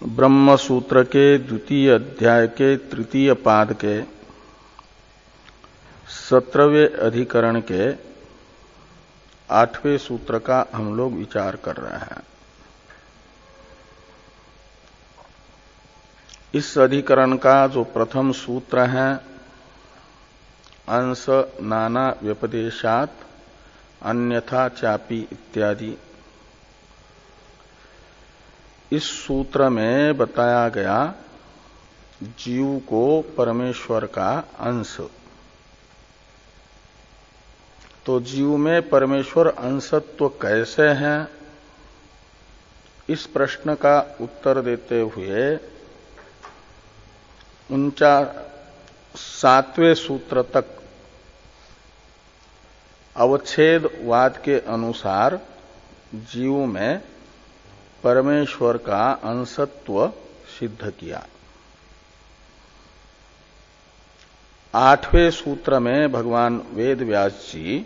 ब्रह्म सूत्र के द्वितीय अध्याय के तृतीय पाद के 17वें अधिकरण के 8वें सूत्र का हम लोग विचार कर रहे हैं। इस अधिकरण का जो प्रथम सूत्र है अंश नाना व्यपदेशात अन्यथा चापी इत्यादि, इस सूत्र में बताया गया जीव को परमेश्वर का अंश। तो जीव में परमेश्वर अंशत्व कैसे है, इस प्रश्न का उत्तर देते हुए 7वें सूत्र तक अवच्छेदवाद के अनुसार जीव में परमेश्वर का अंशत्व सिद्ध किया। 8वें सूत्र में भगवान वेद व्यास जी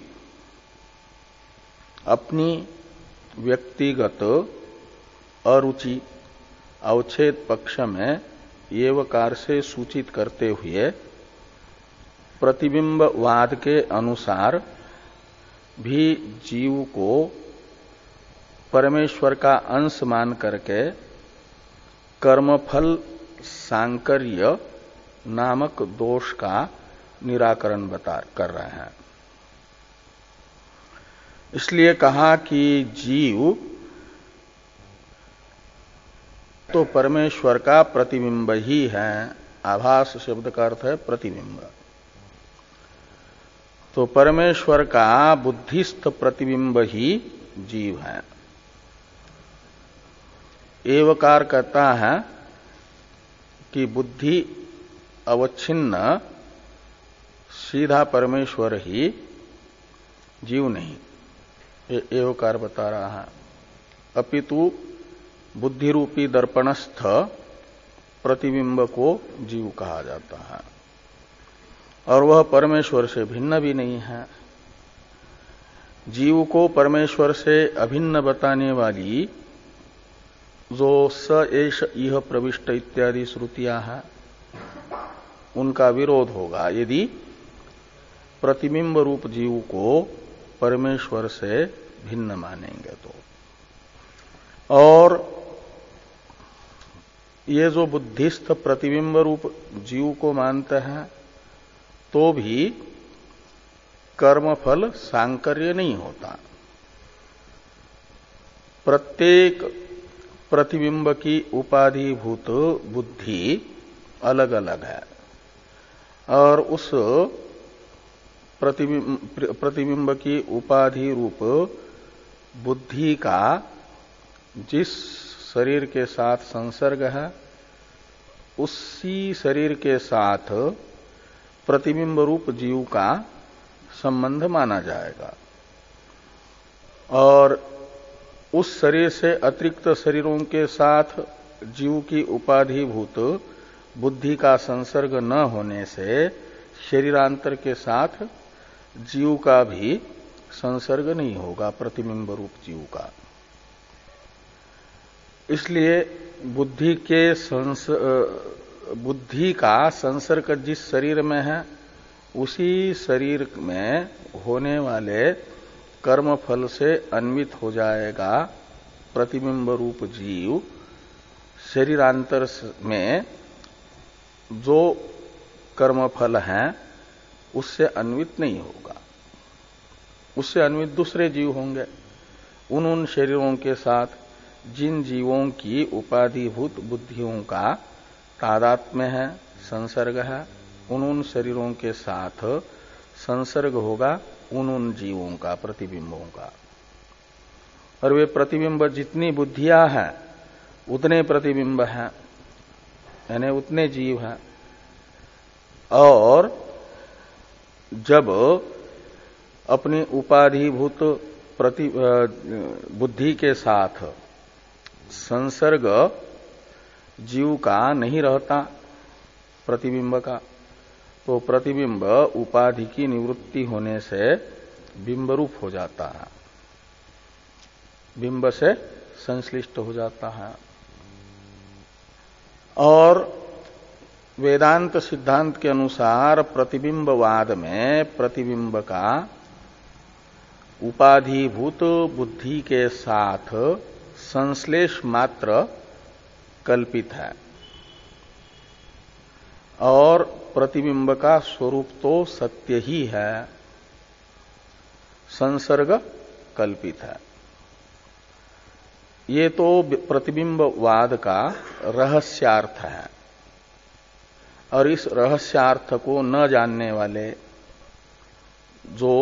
अपनी व्यक्तिगत अरुचि अवच्छेद पक्ष में एवकार से सूचित करते हुए प्रतिबिंबवाद के अनुसार भी जीव को परमेश्वर का अंश मान करके कर्मफल सांकर्य नामक दोष का निराकरण कर रहे हैं। इसलिए कहा कि जीव तो परमेश्वर का प्रतिबिंब ही है। आभास शब्द का अर्थ है प्रतिबिंब। तो परमेश्वर का बुद्धिस्थ प्रतिबिंब ही जीव है। एवकार कहता है कि बुद्धि अवच्छिन्न सीधा परमेश्वर ही, जीव नहीं, ये एवकार बता रहा है। अपितु बुद्धि रूपी दर्पणस्थ प्रतिबिंब को जीव कहा जाता है और वह परमेश्वर से भिन्न भी नहीं है। जीव को परमेश्वर से अभिन्न बताने वाली जो स एष इह प्रविष्ट इत्यादि श्रुतियां हैं, उनका विरोध होगा यदि प्रतिबिंब रूप जीव को परमेश्वर से भिन्न मानेंगे तो। और ये जो बुद्धिस्थ प्रतिबिंब रूप जीव को मानते हैं तो भी कर्मफल सांकर्य नहीं होता। प्रत्येक प्रतिबिंब की उपाधिभूत बुद्धि अलग अलग है और उस प्रतिबिंब की उपाधि रूप बुद्धि का जिस शरीर के साथ संसर्ग है उसी शरीर के साथ प्रतिबिंब रूप जीव का संबंध माना जाएगा और उस शरीर से अतिरिक्त शरीरों के साथ जीव की उपाधिभूत बुद्धि का संसर्ग न होने से शरीरांतर के साथ जीव का भी संसर्ग नहीं होगा, प्रतिबिंब रूप जीव का। इसलिए बुद्धि का संसर्ग जिस शरीर में है उसी शरीर में होने वाले कर्मफल से अन्वित हो जाएगा प्रतिबिंब रूप जीव। शरीरांतर में जो कर्मफल हैं उससे अन्वित नहीं होगा, उससे अन्वित दूसरे जीव होंगे। उन शरीरों के साथ जिन जीवों की उपाधिभूत बुद्धियों का तादात्म्य है, संसर्ग है, उन शरीरों के साथ संसर्ग होगा उन जीवों का, प्रतिबिंबों का। और वे प्रतिबिंब जितनी बुद्धियां हैं उतने प्रतिबिंब हैं, यानी उतने जीव हैं। और जब अपनी उपाधिभूत बुद्धि के साथ संसर्ग जीव का नहीं रहता प्रतिबिंब का, तो प्रतिबिंब उपाधि की निवृत्ति होने से बिंबरूप हो जाता है, बिंब से संश्लिष्ट हो जाता है। और वेदांत सिद्धांत के अनुसार प्रतिबिंबवाद में प्रतिबिंब का उपाधिभूत बुद्धि के साथ संश्लेष मात्र कल्पित है और प्रतिबिंब का स्वरूप तो सत्य ही है, संसर्ग कल्पित है। ये तो प्रतिबिंबवाद का रहस्यार्थ है और इस रहस्यार्थ को न जानने वाले जो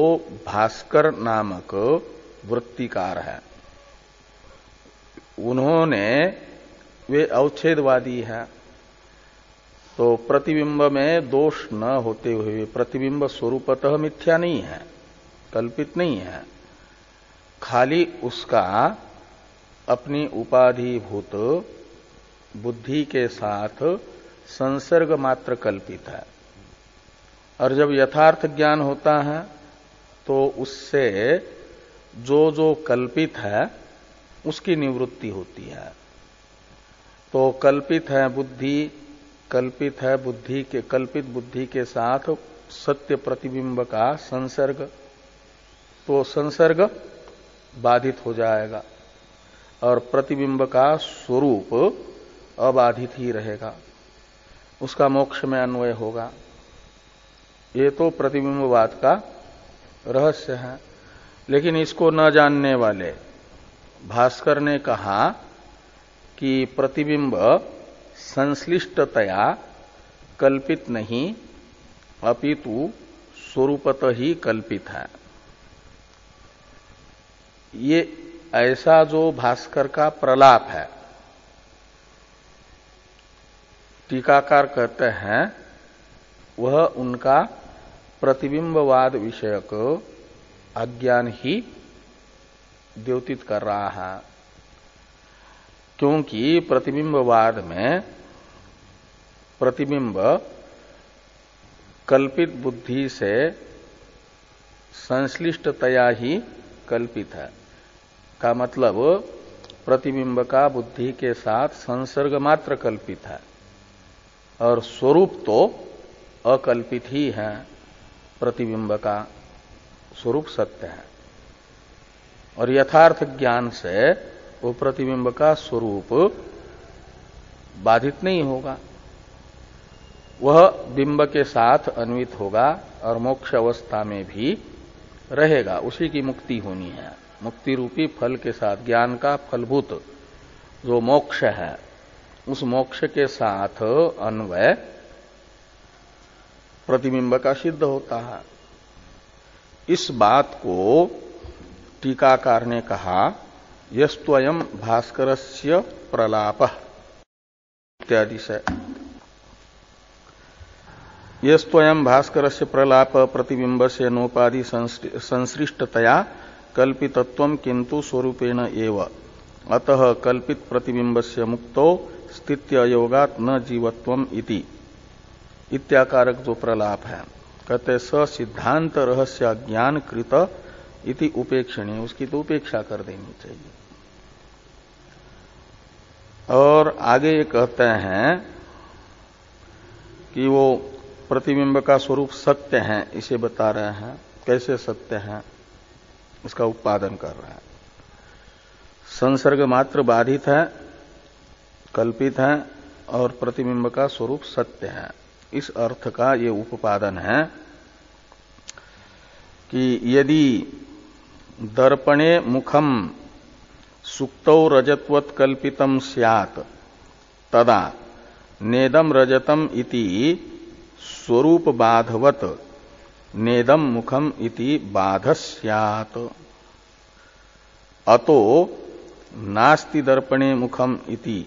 भास्कर नामक वृत्तिकार है, उन्होंने वे अवच्छेदवादी है, तो प्रतिबिंब में दोष न होते हुए प्रतिबिंब स्वरूपतः मिथ्या नहीं है, कल्पित नहीं है, खाली उसका अपनी उपाधिभूत बुद्धि के साथ संसर्ग मात्र कल्पित है। और जब यथार्थ ज्ञान होता है तो उससे जो जो कल्पित है उसकी निवृत्ति होती है। तो कल्पित है बुद्धि, कल्पित है बुद्धि के कल्पित बुद्धि के साथ सत्य प्रतिबिंब का संसर्ग, तो संसर्ग बाधित हो जाएगा और प्रतिबिंब का स्वरूप अबाधित ही रहेगा, उसका मोक्ष में अन्वय होगा। ये तो प्रतिबिंबवाद का रहस्य है। लेकिन इसको न जानने वाले भास्कर ने कहा कि प्रतिबिंब संश्लिष्टतया कल्पित नहीं अपितु स्वरूपतः ही कल्पित है। ये ऐसा जो भास्कर का प्रलाप है, टीकाकार कहते हैं, वह उनका प्रतिबिंबवाद विषयक अज्ञान ही द्योतित कर रहा है। क्योंकि प्रतिबिंबवाद में प्रतिबिंब कल्पित बुद्धि से संश्लिष्टतया ही कल्पित है, का मतलब प्रतिबिंब का बुद्धि के साथ संसर्ग मात्र कल्पित है और स्वरूप तो अकल्पित ही है। प्रतिबिंब का स्वरूप सत्य है और यथार्थ ज्ञान से वो प्रतिबिंब का स्वरूप बाधित नहीं होगा, वह बिंब के साथ अन्वित होगा और मोक्ष अवस्था में भी रहेगा, उसी की मुक्ति होनी है। मुक्ति रूपी फल के साथ ज्ञान का फलभूत जो मोक्ष है, उस मोक्ष के साथ अन्वय प्रतिबिंब का सिद्ध होता है। इस बात को टीकाकार ने कहा यस्त्वयं भास्करस्य प्रलापः इत्यादि से। यस्त्वयं भास्करस्य प्रलाप प्रतिबिंबस्य नोपाधि संसृष्टतया कल्पितत्वं किंतु स्वरूपेण एव अतः कल्पित प्रतिबिंबस्य मुक्तो स्थित्ययोगात् न जीवत्वम इति इत्याकारक जो प्रलाप है, कहते स सिद्धांत रहस्य ज्ञान कृत इति उपेक्षणीय, उसकी तो उपेक्षा कर देनी चाहिए। और आगे ये कहते हैं कि वो प्रतिबिंब का स्वरूप सत्य है, इसे बता रहे हैं। कैसे सत्य है इसका उत्पादन कर रहे हैं। संसर्ग मात्र बाधित है, कल्पित है और प्रतिबिंब का स्वरूप सत्य है। इस अर्थ का ये उपादन है कि यदि दर्पणे मुखम सुक्तौ रजत्वत् कल्पितम स्यात् तदा नेदम रजतम इति स्वरूप बाधवत नेदम मुखम इति बाध स्यात् अतो नास्ति दर्पणे मुखम इति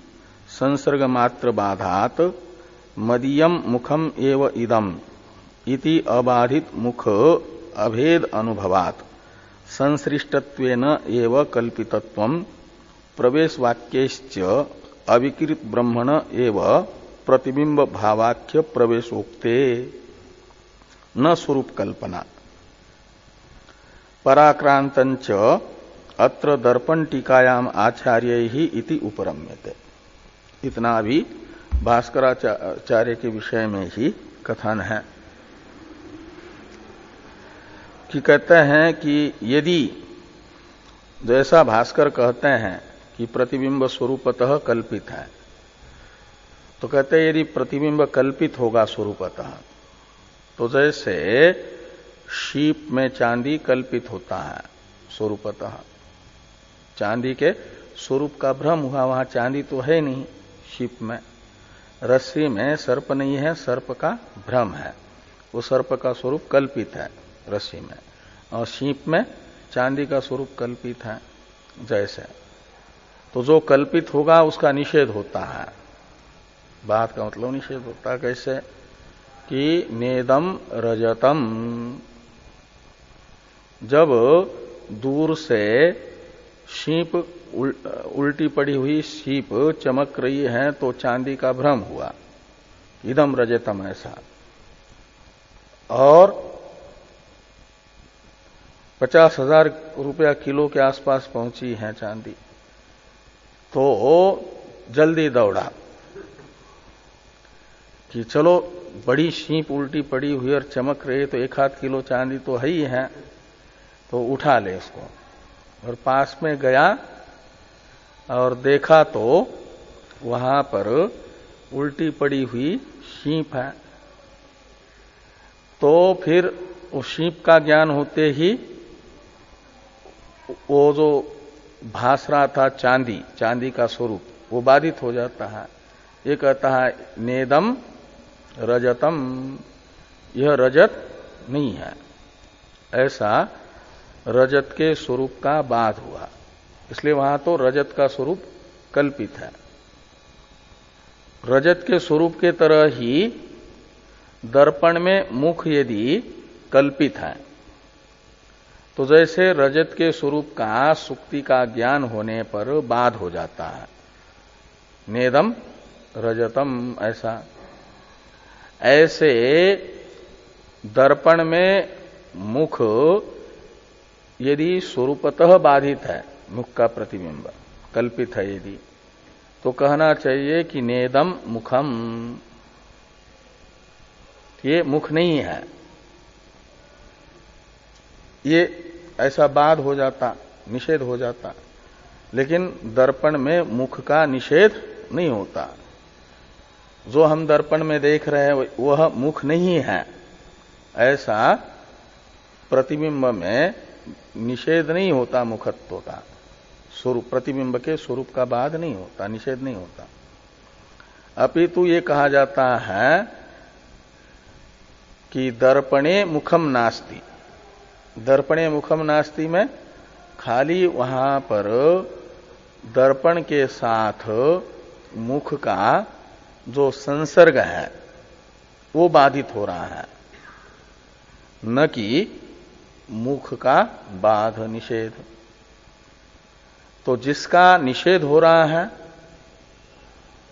संसर्ग मात्र बाधात मदीयम मुखम एव इदम इति अबाधित मुख अभेद अनुभवात संसृष्टत्वेन एव कल्पितत्वम प्रवेश वाक्यश्च अविकृत ब्रह्मण एव प्रतिबिंब भावाख्य प्रवेशोक्ते न स्वरूप कल्पना पराक्रांतंच अत्र दर्पण टीकायाम आचार्य ही इति उपरम्यते। इतना भी भास्कराचार्य के विषय में ही कथन है कि कहते हैं कि यदि जैसा भास्कर कहते हैं कि प्रतिबिंब स्वरूपतः कल्पित है, तो कहते हैं यदि प्रतिबिंब कल्पित होगा स्वरूपतः, तो जैसे शीप में चांदी कल्पित होता है स्वरूपतः, चांदी के स्वरूप का भ्रम हुआ, वहां चांदी तो है नहीं शीप में, रस्सी में सर्प नहीं है, सर्प का भ्रम है, वो सर्प का स्वरूप कल्पित है रस्सी में, और शीप में चांदी का स्वरूप कल्पित है जैसे, तो जो कल्पित होगा उसका निषेध होता है। बात का मतलब निषेध होता है कैसे कि नेदम रजतम, जब दूर से शीप उल्टी पड़ी हुई शीप चमक रही है तो चांदी का भ्रम हुआ, इदम रजतम ऐसा, और 50,000 रुपया किलो के आसपास पहुंची है चांदी, तो जल्दी दौड़ा कि चलो बड़ी शीप उल्टी पड़ी हुई और चमक रही तो 1-8 किलो चांदी तो है ही है, तो उठा ले इसको, और पास में गया और देखा तो वहां पर उल्टी पड़ी हुई शीप है, तो फिर उस शीप का ज्ञान होते ही वो जो भास रहा था चांदी, चांदी का स्वरूप, वो बाधित हो जाता है। ये कहता है नेदम रजतम, यह रजत नहीं है, ऐसा रजत के स्वरूप का बाध हुआ, इसलिए वहां तो रजत का स्वरूप कल्पित है। रजत के स्वरूप के तरह ही दर्पण में मुख यदि कल्पित है, तो जैसे रजत के स्वरूप का सुक्ति का ज्ञान होने पर बाध हो जाता है, नेदम रजतम ऐसा, ऐसे दर्पण में मुख यदि स्वरूपतः बाधित है, मुख का प्रतिबिंब कल्पित है यदि, तो कहना चाहिए कि नेदम मुखम, ये मुख नहीं है, ये ऐसा बाध हो जाता, निषेध हो जाता। लेकिन दर्पण में मुख का निषेध नहीं होता, जो हम दर्पण में देख रहे हैं वह मुख नहीं है, ऐसा प्रतिबिंब में निषेध नहीं होता मुखत्व का, स्वरूप प्रतिबिंब के स्वरूप का बाध नहीं होता, निषेध नहीं होता। अपितु ये कहा जाता है कि दर्पणे मुखम नास्ति, दर्पणे मुखम नास्ति में खाली वहां पर दर्पण के साथ मुख का जो संसर्ग है वो बाधित हो रहा है, न कि मुख का बाध निषेध। तो जिसका निषेध हो रहा है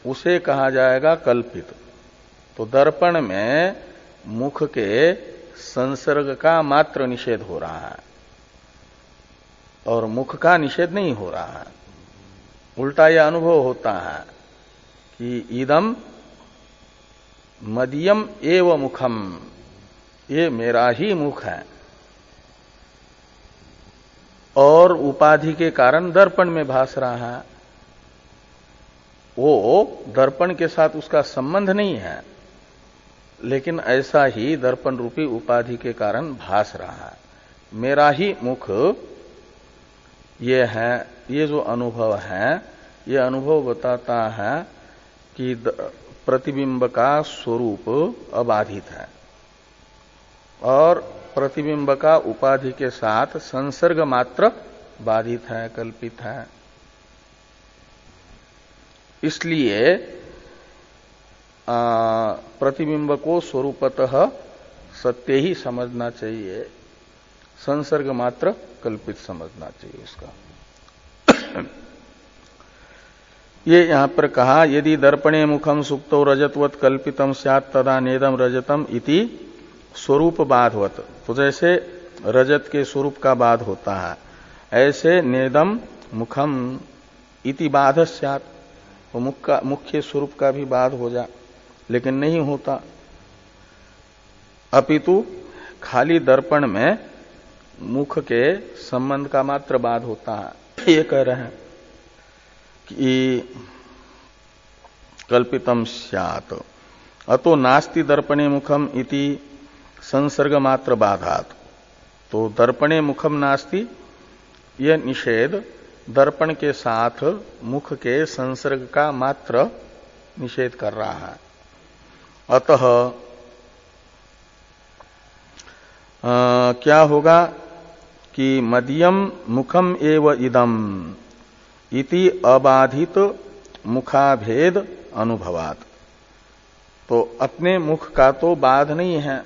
उसे कहा जाएगा कल्पित। तो दर्पण में मुख के संसर्ग का मात्र निषेध हो रहा है और मुख का निषेध नहीं हो रहा है। उल्टा यह अनुभव होता है कि इदम मदीयम एव मुखम, ये मेरा ही मुख है, और उपाधि के कारण दर्पण में भास रहा है, वो दर्पण के साथ उसका संबंध नहीं है, लेकिन ऐसा ही दर्पण रूपी उपाधि के कारण भास रहा है। मेरा ही मुख ये है, ये जो अनुभव है, ये अनुभव बताता है कि प्रतिबिंब का स्वरूप अबाधित है और प्रतिबिंब का उपाधि के साथ संसर्ग मात्र बाधित है, कल्पित है। इसलिए प्रतिबिंब को स्वरूपतः सत्य ही समझना चाहिए, संसर्ग मात्र कल्पित समझना चाहिए उसका। ये यहां पर कहा यदि दर्पणे मुखम सुक्तो रजतवत कल्पितम स्यात् तदा नेदम रजतम इति स्वरूप बाधवत। तो जैसे रजत के स्वरूप का बाध होता है, ऐसे नेदम मुखम इति बाध स्यात्, तो मुख्य स्वरूप का भी बाध हो जा, लेकिन नहीं होता। अपितु खाली दर्पण में मुख के संबंध का मात्र बाध होता है। ये कह रहे हैं कि कल्पितम स्यात् अतो नास्ति दर्पणे मुखम इति संसर्ग मात्र बाधात। तो दर्पणे मुखम नास्ति, यह निषेध दर्पण के साथ मुख के संसर्ग का मात्र निषेध कर रहा है। अतः क्या होगा कि मदीयम मुखम एव इदम इति अबाधित मुखाभेद अनुभवात। तो अपने मुख का तो बाध नहीं है,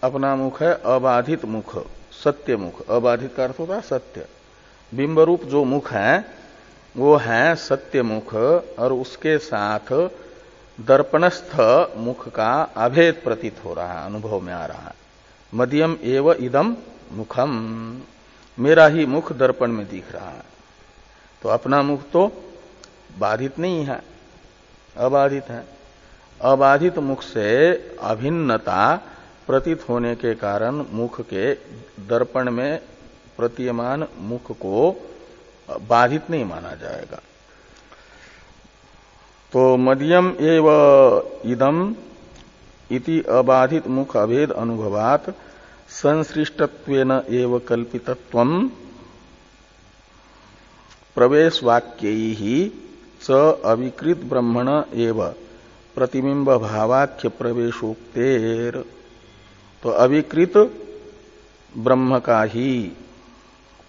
अपना मुख है अबाधित मुख, सत्य मुख। अबाधित का अर्थ होता है सत्य। बिंब रूप जो मुख है वो है सत्य मुख, और उसके साथ दर्पणस्थ मुख का अभेद प्रतीत हो रहा है, अनुभव में आ रहा है। मदीयम एव इदम मुखम, मेरा ही मुख दर्पण में दिख रहा है। तो अपना मुख तो बाधित नहीं है, अबाधित है। अबाधित मुख से अभिन्नता प्रतीत होने के कारण मुख के दर्पण में प्रतीयमान मुख को बाधित नहीं माना जाएगा। तो मदीयम एव इदम इति अबाधित मुख अभेद अनुभवात संसृष्टत्वेन एव कल्पितत्वम प्रवेश वाक्यैहि च अविकृत ब्रह्मण एव प्रतिबिंब भावाख्य प्रवेशोक्तेर। तो अविकृत ब्रह्म का ही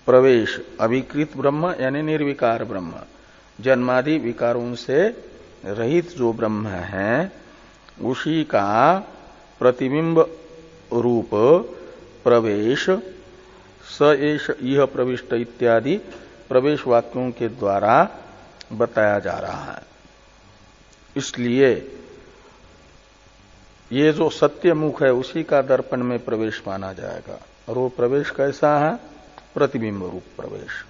प्रवेश, अविकृत ब्रह्म यानी निर्विकार ब्रह्म, जन्मादि विकारों से रहित जो ब्रह्म है उसी का प्रतिबिंब रूप प्रवेश स एष यह प्रविष्ट इत्यादि प्रवेश वाक्यों के द्वारा बताया जा रहा है। इसलिए ये जो सत्य मुख है उसी का दर्पण में प्रवेश माना जाएगा। और वो प्रवेश कैसा है? प्रतिबिंब रूप प्रवेश।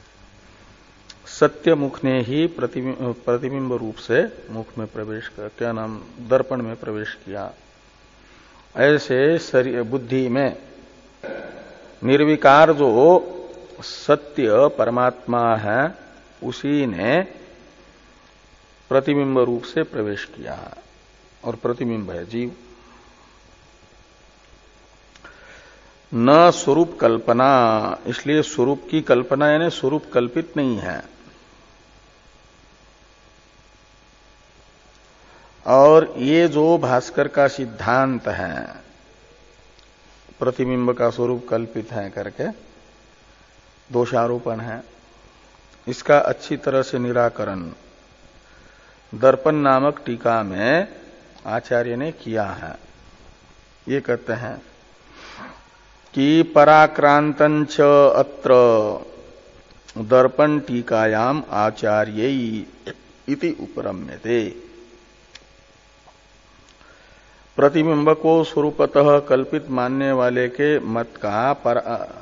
सत्य मुख ने ही प्रतिबिंब रूप से मुख में प्रवेश कर, क्या नाम, दर्पण में प्रवेश किया। ऐसे बुद्धि में निर्विकार जो सत्य परमात्मा है उसी ने प्रतिबिंब रूप से प्रवेश किया, और प्रतिबिंब है जीव। न स्वरूप कल्पना, इसलिए स्वरूप की कल्पना यानी स्वरूप कल्पित नहीं है। और ये जो भास्कर का सिद्धांत है प्रतिबिंब का स्वरूप कल्पित है करके दोषारोपण है, इसका अच्छी तरह से निराकरण दर्पण नामक टीका में आचार्य ने किया है। ये कहते हैं कि पराक्रांतंच अत्र दर्पण टीकायाम आचार्यई इति उपरम्यते। प्रतिबिंब को स्वरूपतः कल्पित मानने वाले के मत का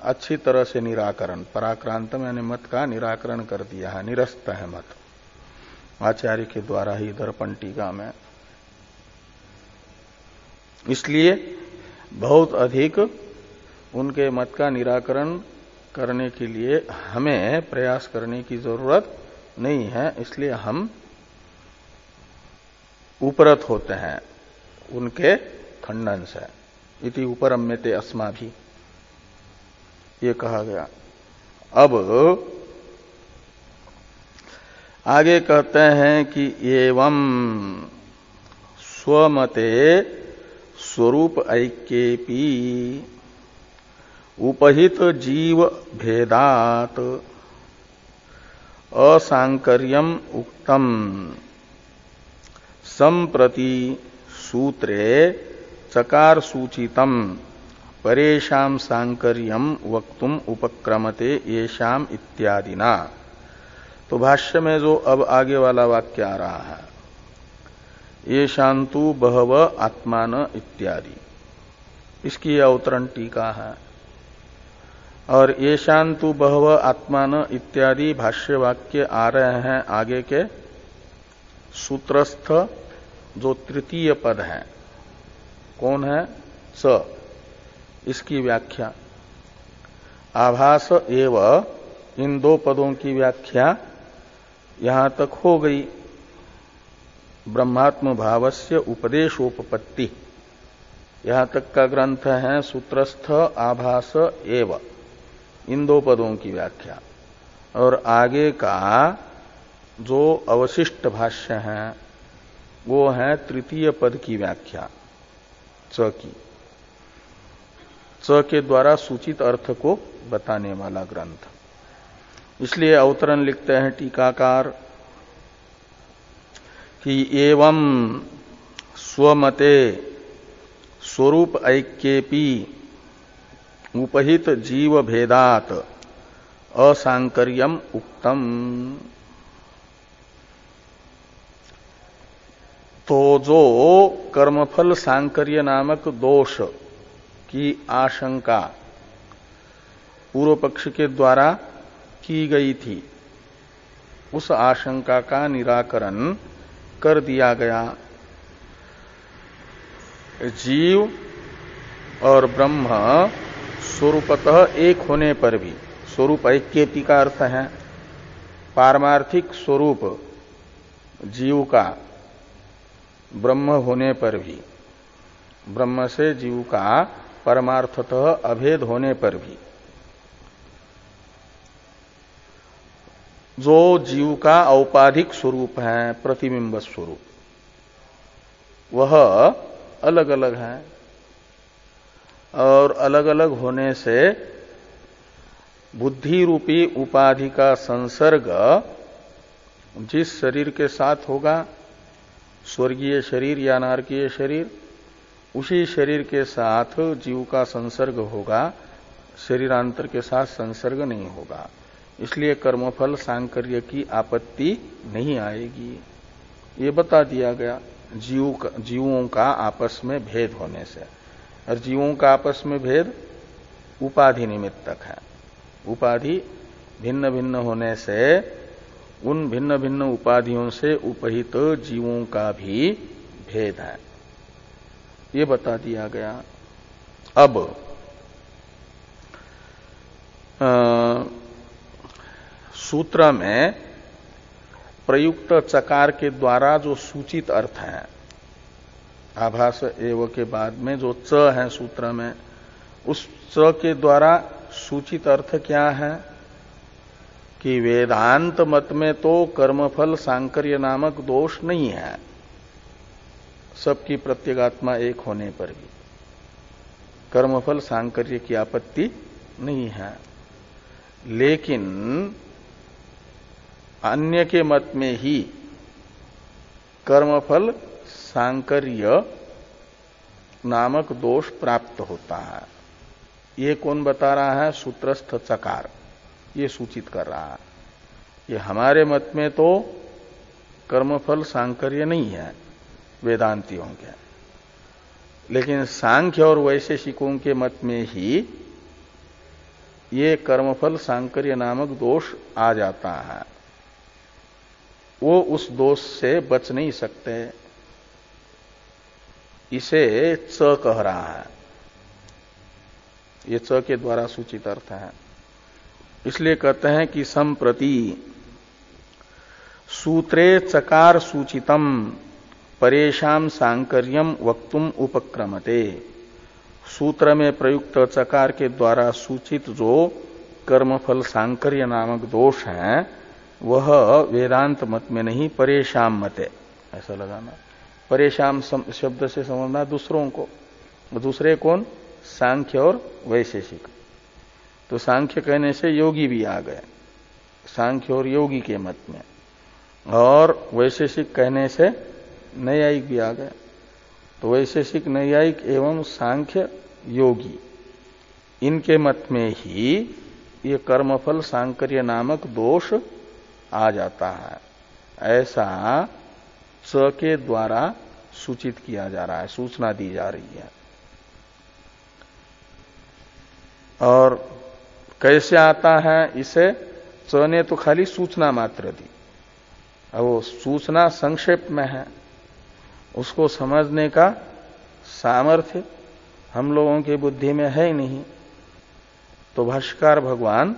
अच्छी तरह से निराकरण, पराक्रांतम यानी मत का निराकरण कर दिया है, निरस्त है मत आचार्य के द्वारा ही दर्पण टीका में। इसलिए बहुत अधिक उनके मत का निराकरण करने के लिए हमें प्रयास करने की जरूरत नहीं है। इसलिए हम उपरत होते हैं उनके खंडन से। इति उपरम्यते अस्माभि, ये कहा गया। अब आगे कहते हैं कि एवं स्वमते स्वरूप ऐक्येपि उपहित जीव भेदात असांकर्यम उक्तम संप्रति सूत्रे चकार सूचितम परेशाम सांकर्यम वक्तुम उपक्रमते येषाम इत्यादिना। तो भाष्य में जो अब आगे वाला वाक्य आ रहा है, ये शांतु बहव आत्मान इत्यादि, इसकी अवतरण टीका है। और ये शांतु बहव आत्मान इत्यादि भाष्य वाक्य आ रहे हैं आगे के सूत्रस्थ जो तृतीय पद है, कौन है? च, इसकी व्याख्या। आभास एव, इन दो पदों की व्याख्या यहां तक हो गई। ब्रह्मात्म भावस्य उपदेशोपपत्ति, यहां तक का ग्रंथ है सूत्रस्थ आभास एव, इन दो पदों की व्याख्या। और आगे का जो अवशिष्ट भाष्य है वो है तृतीय पद की व्याख्या, च की। च के द्वारा सूचित अर्थ को बताने वाला ग्रंथ। इसलिए अवतरण लिखते हैं टीकाकार कि एवं स्वमते स्वरूप ऐक्येपि उपहित जीव भेदात असांकर्यम उक्तम। तो जो कर्मफल सांकर्य नामक दोष की आशंका पूर्व पक्ष के द्वारा की गई थी, उस आशंका का निराकरण कर दिया गया। जीव और ब्रह्म स्वरूपतः एक होने पर भी, स्वरूप ऐक्येति का अर्थ है पारमार्थिक स्वरूप जीव का ब्रह्म होने पर भी, ब्रह्म से जीव का परमार्थतः अभेद होने पर भी, जो जीव का औपाधिक स्वरूप है, प्रतिबिंब स्वरूप, वह अलग अलग है। और अलग अलग होने से बुद्धि रूपी उपाधि का संसर्ग जिस शरीर के साथ होगा, स्वर्गीय शरीर या नारकीय शरीर, उसी शरीर के साथ जीव का संसर्ग होगा, शरीरांतर के साथ संसर्ग नहीं होगा। इसलिए कर्मफल सांकर्य की आपत्ति नहीं आएगी, ये बता दिया गया। जीवों का आपस में भेद होने से, और जीवों का आपस में भेद उपाधि निमित्तक है। उपाधि भिन्न भिन्न होने से उन भिन्न भिन्न उपाधियों से उपहित जीवों का भी भेद है, ये बता दिया गया। अब सूत्र में प्रयुक्त चकार के द्वारा जो सूचित अर्थ है, आभास एव के बाद में जो च है सूत्र में, उस च के द्वारा सूचित अर्थ क्या है कि वेदांत मत में तो कर्मफल सांकर्य नामक दोष नहीं है, सबकी प्रत्यगात्मा एक होने पर भी कर्मफल सांकर्य की आपत्ति नहीं है। लेकिन अन्य के मत में ही कर्मफल सांकर्य नामक दोष प्राप्त होता है। ये कौन बता रहा है? सूत्रस्थ चकार, ये सूचित कर रहा है। ये हमारे मत में तो कर्मफल सांकर्य नहीं है वेदांतियों के, लेकिन सांख्य और वैशेषिकों के मत में ही ये कर्मफल सांकर्य नामक दोष आ जाता है। वो उस दोष से बच नहीं सकते, इसे च कह रहा है। ये च के द्वारा सूचित अर्थ है। इसलिए कहते हैं कि संप्रति सूत्रे चकार सूचितम परेशान सांकर्यम वक्तुम उपक्रमते। सूत्र में प्रयुक्त चकार के द्वारा सूचित जो कर्मफल सांकर्य नामक दोष है, वह वेदांत मत में नहीं, परेशान मते, ऐसा लगाना। परेशान शब्द से समझना दूसरों को। दूसरे कौन? सांख्य और वैशेषिक। तो सांख्य कहने से योगी भी आ गए, सांख्य और योगी के मत में, और वैशेषिक कहने से नैयायिक भी आ गए। तो वैशेषिक, नैयायिक एवं सांख्य योगी, इनके मत में ही ये कर्मफल सांकर्य नामक दोष आ जाता है। ऐसा च के द्वारा सूचित किया जा रहा है, सूचना दी जा रही है। और कैसे आता है? इसे च ने तो खाली सूचना मात्र दी, वो सूचना संक्षेप में है, उसको समझने का सामर्थ्य हम लोगों की बुद्धि में है ही नहीं। तो भाष्यकार भगवान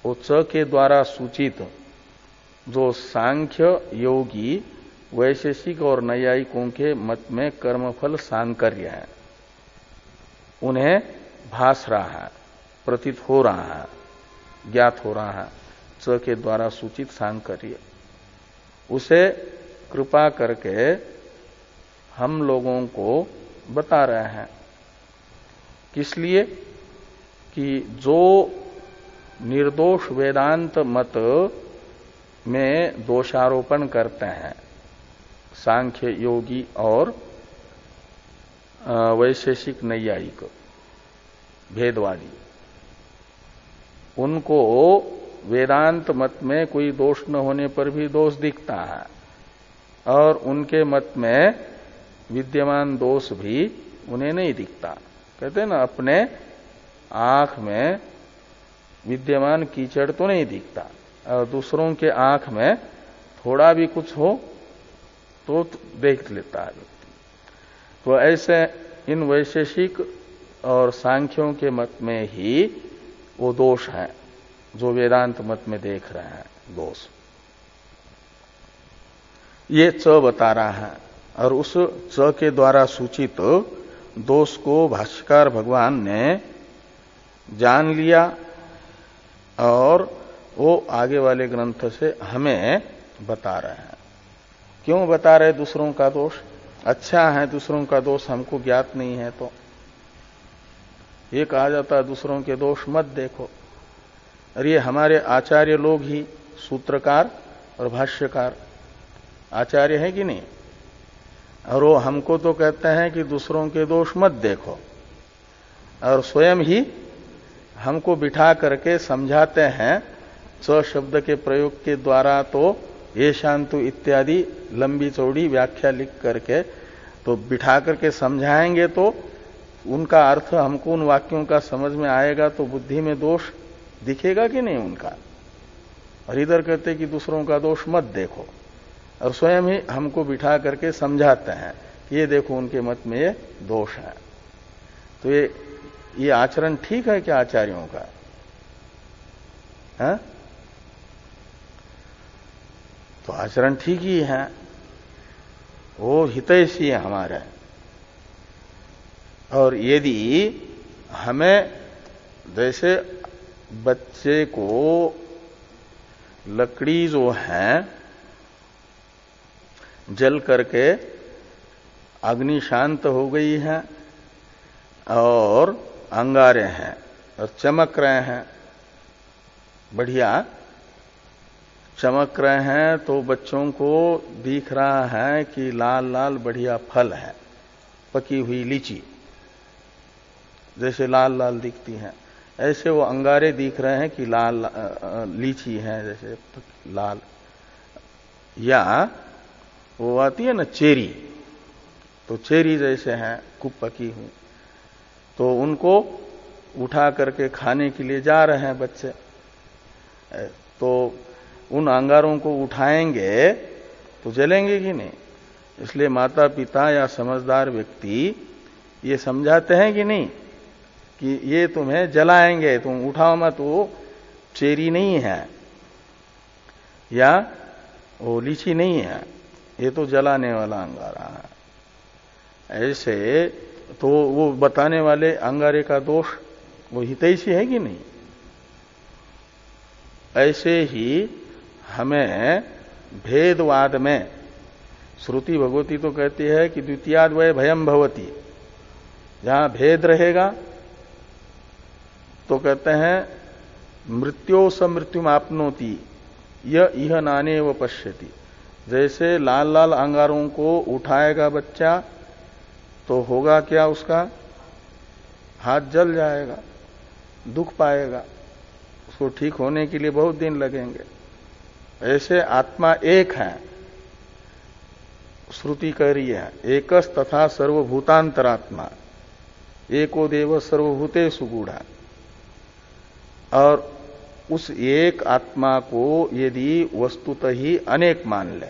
वो च के द्वारा सूचित जो सांख्य योगी वैशेषिक और नैयायिकों के मत में कर्मफल सांकर्य है, उन्हें भास रहा है, प्रतीत हो रहा है, ज्ञात हो रहा है च के द्वारा सूचित सांकर्य, उसे कृपा करके हम लोगों को बता रहे हैं। किस लिए कि जो निर्दोष वेदांत मत में दोषारोपण करते हैं सांख्य योगी और वैशेषिक नैयायिक भेदवादी, उनको वेदांत मत में कोई दोष न होने पर भी दोष दिखता है और उनके मत में विद्यमान दोष भी उन्हें नहीं दिखता। कहते हैं ना, अपने आंख में विद्यमान कीचड़ तो नहीं दिखता और दूसरों के आंख में थोड़ा भी कुछ हो तो देख लेता है व्यक्ति। तो ऐसे इन वैशेषिक और सांख्यों के मत में ही वो दोष है जो वेदांत मत में देख रहे हैं दोष, ये च बता रहा है। और उस च के द्वारा सूचित दोष को भाष्यकार भगवान ने जान लिया और वो आगे वाले ग्रंथ से हमें बता रहे हैं। क्यों बता रहे दूसरों का दोष? अच्छा है दूसरों का दोष हमको ज्ञात नहीं है तो ये कहा जाता है दूसरों के दोष मत देखो। और ये हमारे आचार्य लोग ही सूत्रकार और भाष्यकार आचार्य हैं कि नहीं, और वो हमको तो कहते हैं कि दूसरों के दोष मत देखो और स्वयं ही हमको बिठा करके समझाते हैं च शब्द के प्रयोग के द्वारा। तो ये शांतु इत्यादि लंबी चौड़ी व्याख्या लिख करके तो बिठा करके समझाएंगे तो उनका अर्थ हमको उन वाक्यों का समझ में आएगा, तो बुद्धि में दोष दिखेगा कि नहीं उनका। और इधर कहते कि दूसरों का दोष मत देखो और स्वयं ही हमको बिठा करके समझाते हैं कि ये देखो उनके मत में ये दोष है। तो ये आचरण ठीक है क्या आचार्यों का? है? तो आचरण ठीक ही है, वो हितैषी है हमारे। और यदि हमें जैसे बच्चे को लकड़ी जो है जल करके अग्नि शांत हो गई है और अंगारे हैं और चमक रहे हैं, बढ़िया चमक रहे हैं, तो बच्चों को दिख रहा है कि लाल लाल बढ़िया फल है, पकी हुई लीची जैसे लाल लाल दिखती है, ऐसे वो अंगारे दिख रहे हैं कि लाल लीची है जैसे लाल। या वो आती है ना चेरी, तो चेरी जैसे हैं खूब पकी हुई, तो उनको उठा करके खाने के लिए जा रहे हैं बच्चे। तो उन अंगारों को उठाएंगे तो जलेंगे कि नहीं? इसलिए माता पिता या समझदार व्यक्ति ये समझाते हैं कि नहीं कि ये तुम्हें जलाएंगे, तुम उठाओ मत, वो चेरी नहीं है या वो लीची नहीं है, ये तो जलाने वाला अंगारा है। ऐसे तो वो बताने वाले अंगारे का दोष वो हितैषी है कि नहीं? ऐसे ही हमें भेदवाद में श्रुति भगवती तो कहती है कि द्वितीयाद्वय भयम भवति, जहां भेद रहेगा तो कहते हैं मृत्यो स मृत्युम आपनोति यह नाने व पश्यति। जैसे लाल लाल अंगारों को उठाएगा बच्चा तो होगा क्या, उसका हाथ जल जाएगा, दुख पाएगा, उसको ठीक होने के लिए बहुत दिन लगेंगे। ऐसे आत्मा एक है, श्रुति कह रही है एकस तथा सर्वभूतांतरात्मा एको देव सर्वभूतेषु गूढ़ा। और उस एक आत्मा को यदि वस्तुतः ही अनेक मान ले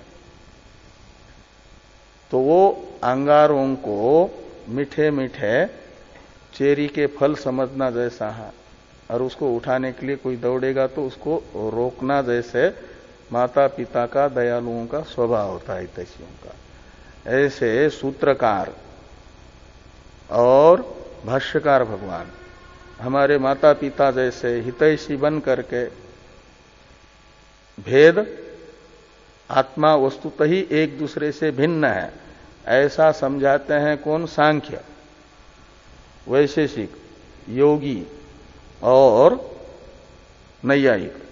तो वो अंगारों को मीठे मीठे चेरी के फल समझना जैसा है, और उसको उठाने के लिए कोई दौड़ेगा तो उसको रोकना जैसे माता पिता का, दयालुओं का स्वभाव होता है, हितैषियों का। ऐसे सूत्रकार और भाष्यकार भगवान हमारे माता पिता जैसे हितैषी बन करके भेद आत्मा वस्तुतः ही एक दूसरे से भिन्न है ऐसा समझाते हैं। कौन? सांख्य, वैशेषिक, योगी और नैयायिक।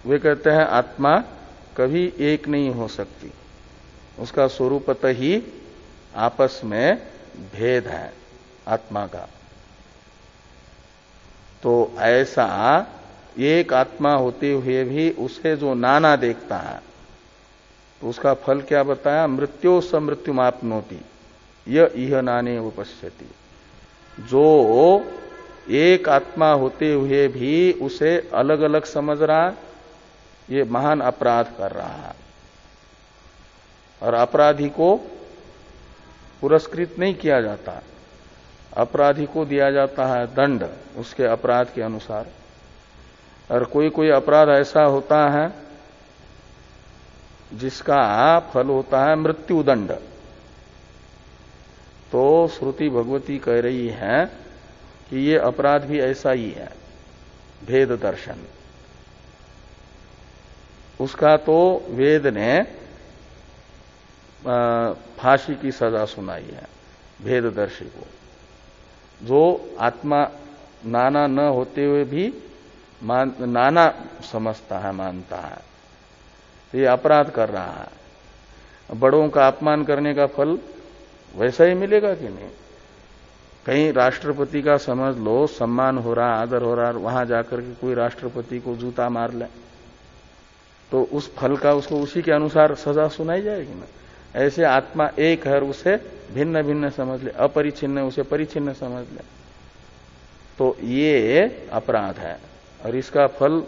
वे कहते हैं आत्मा कभी एक नहीं हो सकती, उसका स्वरूपतः ही आपस में भेद है आत्मा का। तो ऐसा एक आत्मा होते हुए भी उसे जो नाना देखता है तो उसका फल क्या बताया? मृत्यो समृत्यु मापनोति यह नाने उपश्यति। जो एक आत्मा होते हुए भी उसे अलग अलग समझ रहा, ये महान अपराध कर रहा है। और अपराधी को पुरस्कृत नहीं किया जाता, अपराधी को दिया जाता है दंड उसके अपराध के अनुसार। और कोई कोई अपराध ऐसा होता है जिसका फल होता है मृत्यु दंड। तो श्रुति भगवती कह रही है कि ये अपराध भी ऐसा ही है, भेद दर्शन। उसका तो वेद ने फांसी की सजा सुनाई है भेददर्शी को। जो आत्मा नाना न होते हुए भी नाना समझता है, मानता है, तो ये अपराध कर रहा है। बड़ों का अपमान करने का फल वैसा ही मिलेगा कि नहीं? कहीं राष्ट्रपति का समझ लो सम्मान हो रहा, आदर हो रहा, वहां जाकर के कोई राष्ट्रपति को जूता मार ले तो उस फल का उसको उसी के अनुसार सजा सुनाई जाएगी ना। ऐसे आत्मा एक है, उसे भिन्न भिन्न समझ ले, अपरिचिन्न उसे परिचिन्न समझ ले, तो ये अपराध है। और इसका फल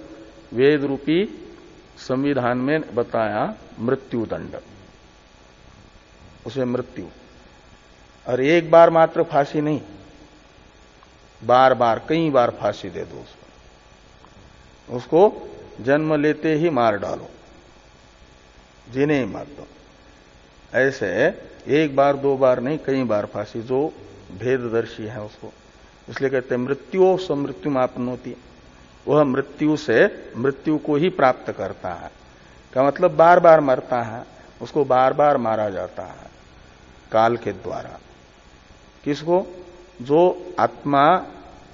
वेद रूपी संविधान में बताया मृत्यु दंड, उसे मृत्यु। और एक बार मात्र फांसी नहीं, बार बार कई बार फांसी दे दो उसको जन्म लेते ही मार डालो, जिन्हें ही मार दो। ऐसे एक बार दो बार नहीं, कई बार फांसी, जो भेददर्शी है उसको। इसलिए कहते हैं मृत्यो समृत्यु मापनोति, वह मृत्यु से मृत्यु को ही प्राप्त करता है। का मतलब बार बार मरता है, उसको बार बार मारा जाता है काल के द्वारा। किसको? जो आत्मा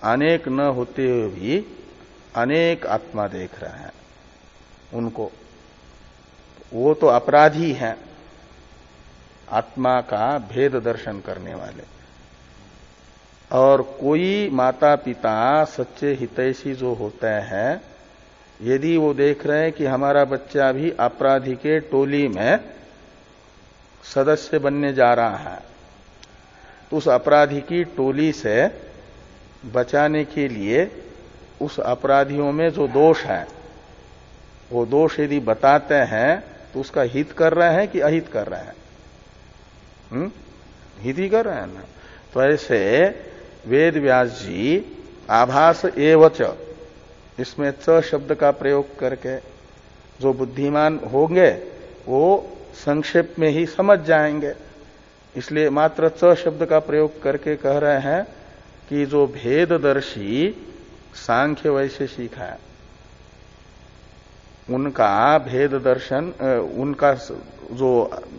अनेक न होते हुए भी अनेक आत्मा देख रहे हैं उनको, वो तो अपराधी हैं, आत्मा का भेद दर्शन करने वाले। और कोई माता पिता सच्चे हितैषी जो होते हैं, यदि वो देख रहे हैं कि हमारा बच्चा भी अपराधी के टोली में सदस्य बनने जा रहा है, तो उस अपराधी की टोली से बचाने के लिए उस अपराधियों में जो दोष है, वो दोष यदि बताते हैं तो उसका हित कर रहे हैं कि अहित कर रहे हैं? हित ही कर रहे हैं ना। तो ऐसे वेद व्यास जी आभास एवच, इसमें च शब्द का प्रयोग करके जो बुद्धिमान होंगे वो संक्षेप में ही समझ जाएंगे, इसलिए मात्र च शब्द का प्रयोग करके कह रहे हैं कि जो भेददर्शी सांख्य वैशेषिक है, उनका भेद दर्शन, उनका जो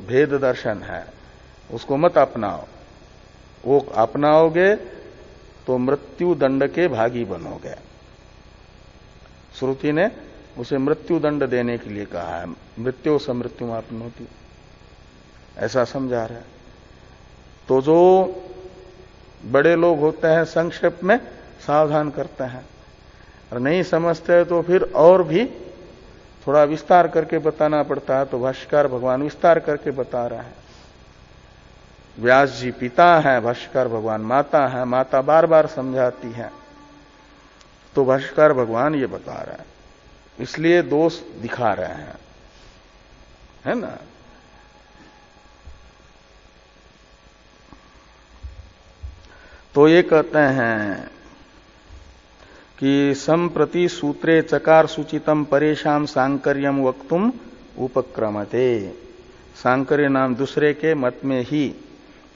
भेद दर्शन है उसको मत अपनाओ। वो अपनाओगे तो मृत्यु दंड के भागी बनोगे। श्रुति ने उसे मृत्यु दंड देने के लिए कहा है, मृत्यु से मृत्यु आपनोति, ऐसा समझा रहे हैं। तो जो बड़े लोग होते हैं संक्षेप में सावधान करते हैं, और नहीं समझते हैं तो फिर और भी थोड़ा विस्तार करके बताना पड़ता है। तो भाष्यकार भगवान विस्तार करके बता रहे हैं। व्यास जी पिता है, भाष्यकार भगवान माता है, माता बार बार समझाती है, तो भाष्यकार भगवान ये बता रहे हैं। इसलिए दोष दिखा रहे हैं, है ना। तो ये कहते हैं कि संप्रति सूत्रे चकार सूचितम परेशान सांकर्यम वक्तुम उपक्रमते। सांकर्य नाम दूसरे के मत में ही,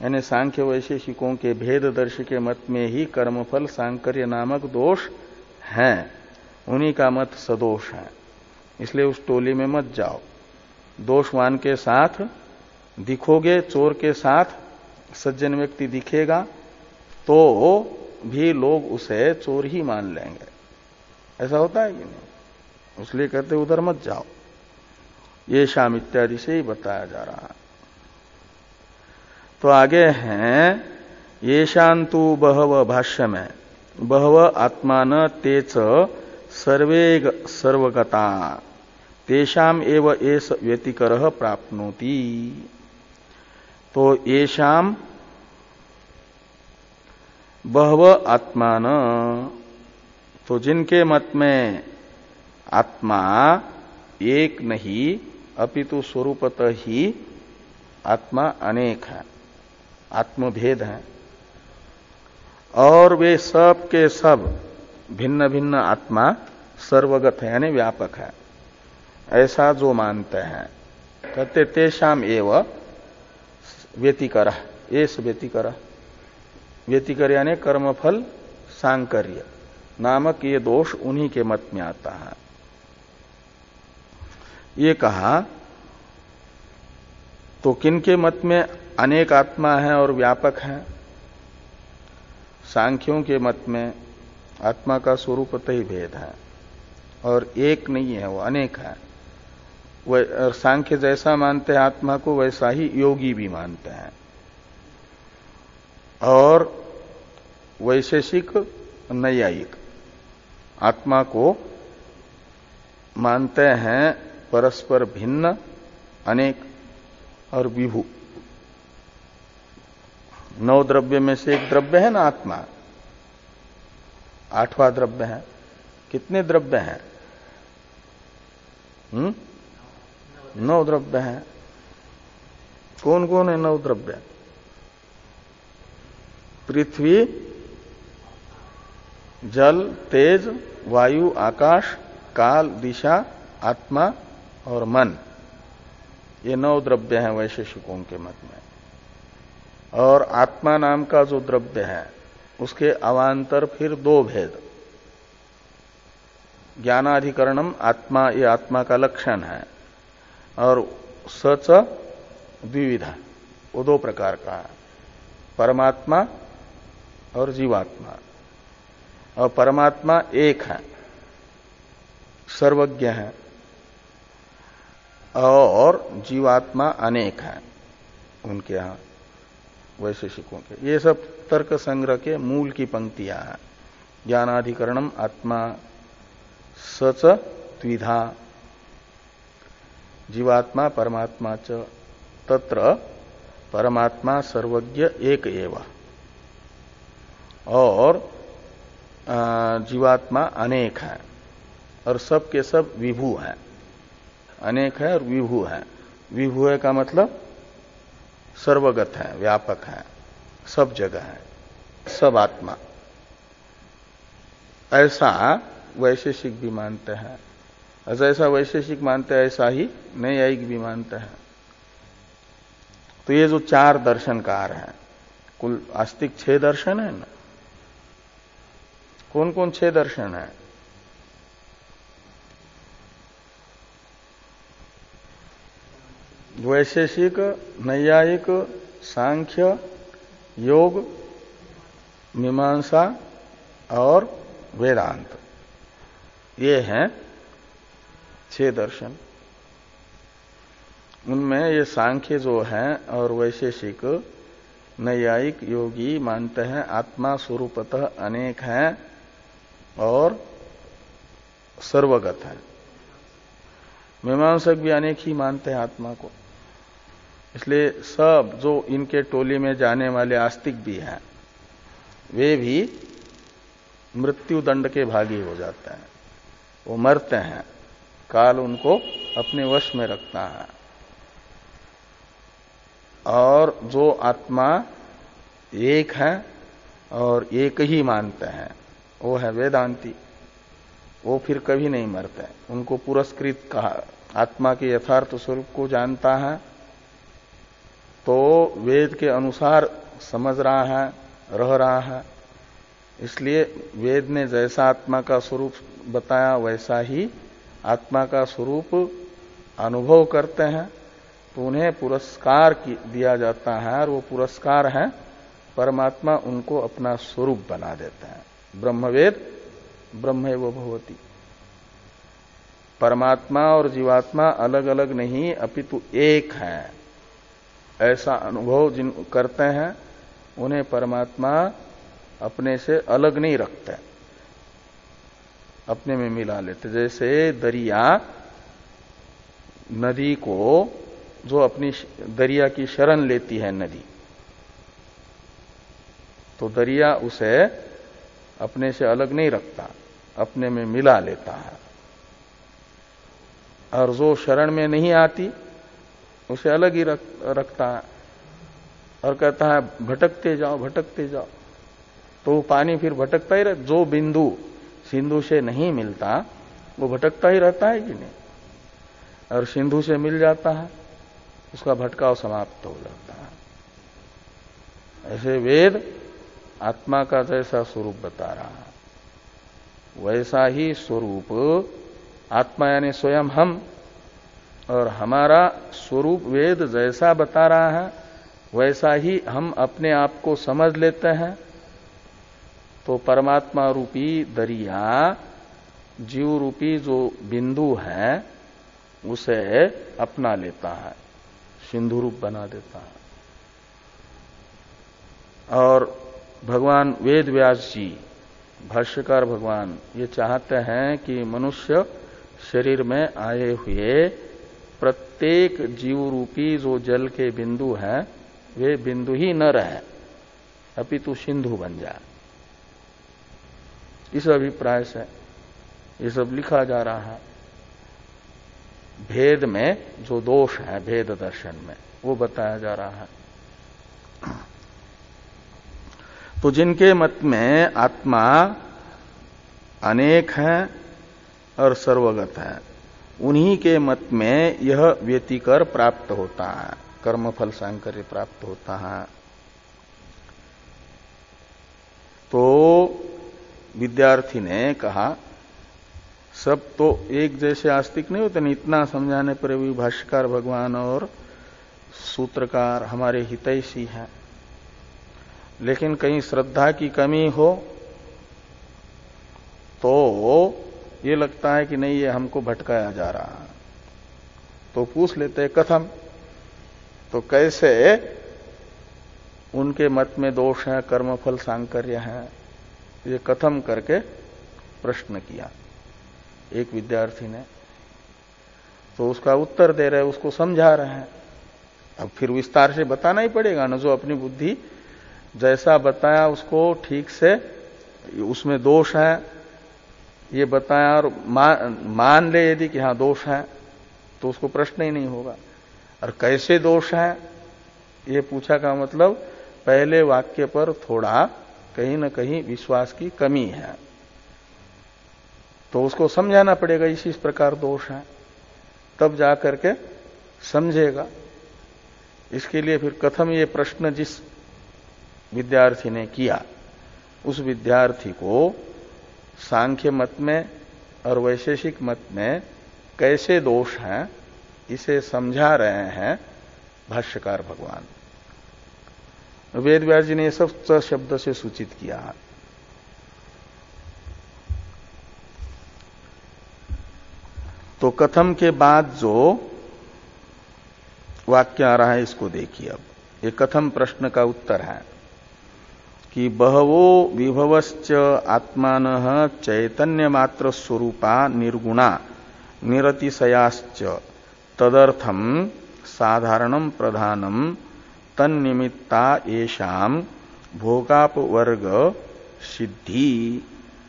यानी सांख्य वैशेषिकों के भेददर्शी के मत में ही कर्मफल सांकर्य नामक दोष हैं, उन्हीं का मत सदोष है। इसलिए उस टोली में मत जाओ। दोषवान के साथ दिखोगे, चोर के साथ सज्जन व्यक्ति दिखेगा तो भी लोग उसे चोर ही मान लेंगे। ऐसा होता है कि नहीं? इसलिए कहते उधर मत जाओ। ये शाम इत्यादि से ही बताया जा रहा है। तो आगे हैं ये शांतु बहव भाष्य में बहव आत्मान तेच सर्वेग सर्वगता तेषाम एव एस व्यतिकरः प्राप्नोति। तो येषाम बहव आत्मान, तो जिनके मत में आत्मा एक नहीं अपितु स्वरूपतः ही आत्मा अनेक है, आत्मभेद है, और वे सब के सब भिन्न भिन्न आत्मा सर्वगत है यानी व्यापक है, ऐसा जो मानते हैं कहते तेषाम एव व्यतिकर, एस व्यतिकर, व्यतिकर यानी कर्मफल सांकर्य नामक ये दोष उन्हीं के मत में आता है। ये कहा तो किनके मत में अनेक आत्मा है और व्यापक है? सांख्यों के मत में आत्मा का स्वरूपतः ही भेद है और एक नहीं है, वो अनेक है। और सांख्य जैसा मानते हैं आत्मा को वैसा ही योगी भी मानते हैं। और वैशेषिक नैयायिक आत्मा को मानते हैं परस्पर भिन्न, अनेक और विभु। 9 द्रव्य में से एक द्रव्य है ना आत्मा, 8वां द्रव्य है। कितने द्रव्य हैं? 9 द्रव्य हैं। कौन कौन है 9 द्रव्य? पृथ्वी, जल, तेज, वायु, आकाश, काल, दिशा, आत्मा और मन। ये 9 द्रव्य हैं वैशेषिकों के मत में। और आत्मा नाम का जो द्रव्य है उसके अवान्तर फिर 2 भेद। ज्ञानाधिकरणम आत्मा, ये आत्मा का लक्षण है, और सच द्विविधा, वो 2 प्रकार का है, परमात्मा और जीवात्मा। और परमात्मा एक है, सर्वज्ञ है, और जीवात्मा अनेक है उनके यहां वैशेषिकों के। ये सब तर्क संग्रह के मूल की पंक्तियां हैं। ज्ञानाधिकरणम आत्मा सच द्विधा जीवात्मा परमात्मा च तत्र परमात्मा सर्वज्ञ एक एव और जीवात्मा अनेक है और सब के सब विभु हैं। अनेक है और विभु है। विभु है का मतलब सर्वगत है, व्यापक है, सब जगह है, सब आत्मा। ऐसा वैशेषिक भी मानते हैं। जैसा वैशेषिक मानते हैं ऐसा ही नैयायिक भी मानते हैं। तो ये जो 4 दर्शनकार हैं, कुल आस्तिक 6 दर्शन है ना। कौन कौन 6 दर्शन है? वैशेषिक, नैयायिक, सांख्य, योग, मीमांसा और वेदांत। ये हैं 6 दर्शन। उनमें ये सांख्य जो है और वैशेषिक नैयायिक योगी मानते हैं आत्मा स्वरूपतः अनेक है और सर्वगत है। मीमांसक भी अनेक ही मानते हैं आत्मा को। इसलिए सब जो इनके टोली में जाने वाले आस्तिक भी हैं वे भी मृत्यु दंड के भागी हो जाते हैं, वो मरते हैं काल उनको अपने वश में रखता है। और जो आत्मा एक है और एक ही मानते हैं वो है वेदांती। वो फिर कभी नहीं मरते, उनको पुरस्कृत कहा। आत्मा के यथार्थ स्वरूप को जानता है तो वेद के अनुसार समझ रहा है, रह रहा है। इसलिए वेद ने जैसा आत्मा का स्वरूप बताया वैसा ही आत्मा का स्वरूप अनुभव करते हैं, तो उन्हें पुरस्कार दिया जाता है। और वो पुरस्कार है परमात्मा उनको अपना स्वरूप बना देता है। ब्रह्मवेद ब्रह्मैव भवति। परमात्मा और जीवात्मा अलग अलग नहीं अपितु एक है, ऐसा अनुभव जिन करते हैं उन्हें परमात्मा अपने से अलग नहीं रखते, अपने में मिला लेते। जैसे दरिया नदी को, जो अपनी दरिया की शरण लेती है नदी, तो दरिया उसे अपने से अलग नहीं रखता, अपने में मिला लेता है। और जो शरण में नहीं आती उसे अलग ही रखता है और कहता है भटकते जाओ भटकते जाओ। तो वो पानी फिर भटकता ही रहता। जो बिंदु सिंधु से नहीं मिलता वो भटकता ही रहता है कि नहीं, और सिंधु से मिल जाता है उसका भटकाव समाप्त हो जाता है। ऐसे वेद आत्मा का जैसा स्वरूप बता रहा है वैसा ही स्वरूप आत्मा यानी स्वयं हम, और हमारा स्वरूप वेद जैसा बता रहा है वैसा ही हम अपने आप को समझ लेते हैं। तो परमात्मा रूपी दरिया जीव रूपी जो बिंदु है उसे अपना लेता है, सिंधु रूप बना देता है। और भगवान वेद व्यास जी भाष्यकार भगवान ये चाहते हैं कि मनुष्य शरीर में आए हुए प्रत्येक जीव रूपी जो जल के बिंदु हैं वे बिंदु ही न रहे अपितु सिंधु बन जाए। इस अभिप्राय से ये सब लिखा जा रहा है। भेद में जो दोष है भेद दर्शन में वो बताया जा रहा है। तो जिनके मत में आत्मा अनेक है और सर्वगत है उन्हीं के मत में यह व्यतिकर प्राप्त होता है, कर्मफल सांकर्य प्राप्त होता है। तो विद्यार्थी ने कहा सब तो एक जैसे आस्तिक नहीं होते, नहीं इतना समझाने पर भी भाष्यकार भगवान और सूत्रकार हमारे हितैषी हैं, लेकिन कहीं श्रद्धा की कमी हो तो ये लगता है कि नहीं ये हमको भटकाया जा रहा है। तो पूछ लेते हैं कथम, तो कैसे उनके मत में दोष है, कर्मफल सांकर्य है, ये कथम करके प्रश्न किया एक विद्यार्थी ने। तो उसका उत्तर दे रहे, उसको समझा रहे हैं। अब फिर विस्तार से बताना ही पड़ेगा ना, जो अपनी बुद्धि जैसा बताया उसको ठीक से उसमें दोष है ये बताया और मान ले यदि कि हाँ दोष है तो उसको प्रश्न ही नहीं होगा। और कैसे दोष है ये पूछा का मतलब पहले वाक्य पर थोड़ा कहीं न कहीं विश्वास की कमी है, तो उसको समझाना पड़ेगा इसी प्रकार दोष है, तब जाकर के समझेगा। इसके लिए फिर कथम ये प्रश्न जिस विद्यार्थी ने किया उस विद्यार्थी को सांख्य मत में और वैशेषिक मत में कैसे दोष हैं इसे समझा रहे हैं भाष्यकार भगवान। वेद व्यास जी ने यह सब शब्द से सूचित किया है। तो कथम के बाद जो वाक्य आ रहा है इसको देखिए। अब ये कथम प्रश्न का उत्तर है कि बहवो विभवश्च आत्मानः चैतन्य मात्र स्वरूपा निर्गुणा निरतिशयाश्च तदर्थम साधारणम प्रधानम तन्निमित्ता येषाम भोगापवर्ग सिद्धि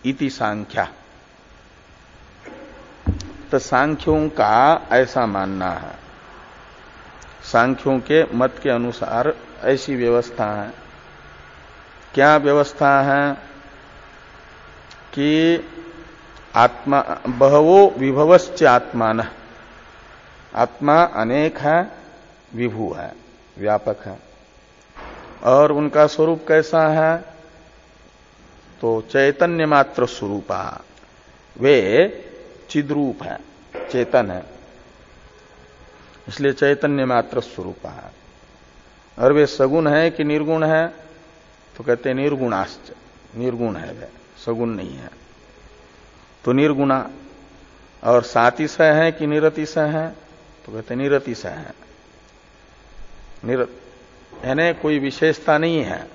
इति सांख्या। तो सांख्यों का ऐसा मानना है, सांख्यों के मत के अनुसार ऐसी व्यवस्था है। क्या व्यवस्था है कि आत्मा बहवो विभवश्च आत्मान, आत्मा अनेक है, विभु है, व्यापक है। और उनका स्वरूप कैसा है? तो चैतन्य मात्र स्वरूपा, वे चिद्रूप है, चेतन है, इसलिए चैतन्य मात्र स्वरूपा है। और वे सगुण है कि निर्गुण है? तो कहते हैं निर्गुणाश्च, निर्गुण है वे, सगुण नहीं है। तो निर्गुणा। और सातिशय है कि निरतिशय है? तो कहते हैं निरतिशय है। यानी कोई विशेषता नहीं है,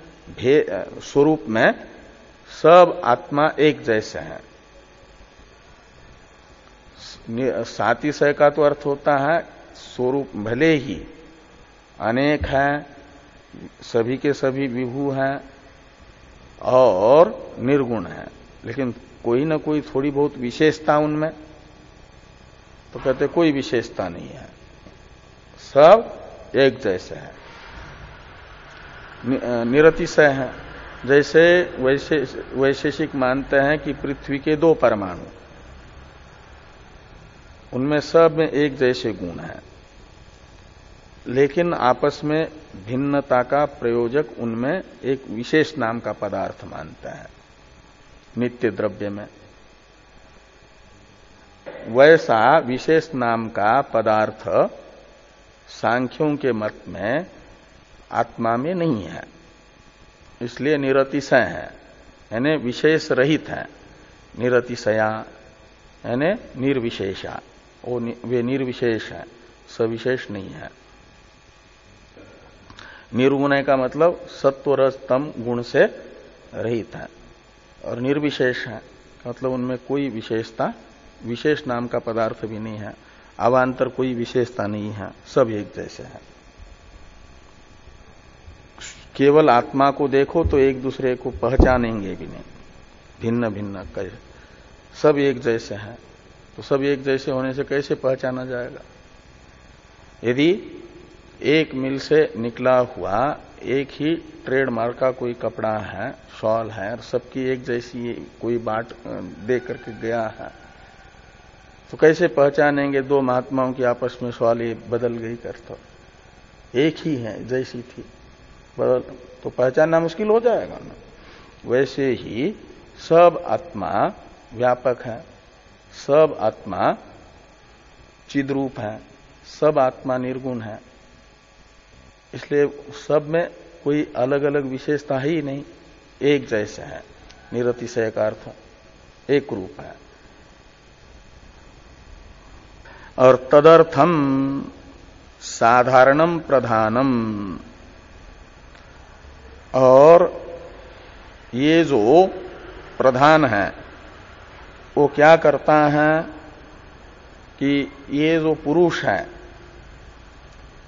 स्वरूप में सब आत्मा एक जैसे हैं। सातिशय का तो अर्थ होता है स्वरूप भले ही अनेक है, सभी के सभी विभु हैं और निर्गुण है, लेकिन कोई ना कोई थोड़ी बहुत विशेषता उनमें। तो कहते कोई विशेषता नहीं है, सब एक जैसे है, निरतिशय है। जैसे वैशेषिक मानते हैं कि पृथ्वी के दो परमाणु, उनमें सब में एक जैसे गुण हैं, लेकिन आपस में भिन्नता का प्रयोजक उनमें एक विशेष नाम का पदार्थ मानते हैं नित्य द्रव्य में। वैसा विशेष नाम का पदार्थ सांख्यों के मत में आत्मा में नहीं है, इसलिए निरतिशय है, यानी विशेष रहित है। निरतिशया यानी निर्विशेषा, वे निर्विशेष है, सविशेष नहीं है। निर्गुण का मतलब सत्व रज तम गुण से रहित है, और निर्विशेष है मतलब उनमें कोई विशेषता, विशेष नाम का पदार्थ भी नहीं है, अवान्तर कोई विशेषता नहीं है, सब एक जैसे है। केवल आत्मा को देखो तो एक दूसरे को पहचानेंगे भी नहीं, भिन्न भिन्न कैसे, सब एक जैसे हैं। तो सब एक जैसे होने से कैसे पहचाना जाएगा? यदि एक मिल से निकला हुआ एक ही ट्रेडमार्क का कोई कपड़ा है, शॉल है, और सबकी एक जैसी कोई बाट दे करके गया है, तो कैसे पहचानेंगे दो महात्माओं की आपस में शॉल ये बदल गई कर? तो एक ही है, जैसी थी, बदल तो पहचानना मुश्किल हो जाएगा ना। वैसे ही सब आत्मा व्यापक है, सब आत्मा चिद्रूप है, सब आत्मा निर्गुण है, इसलिए सब में कोई अलग अलग विशेषता ही नहीं, एक जैसे है। निरतिशय का अर्थ एक रूप है। और तदर्थम साधारणम प्रधानम, और ये जो प्रधान है वो क्या करता है कि ये जो पुरुष है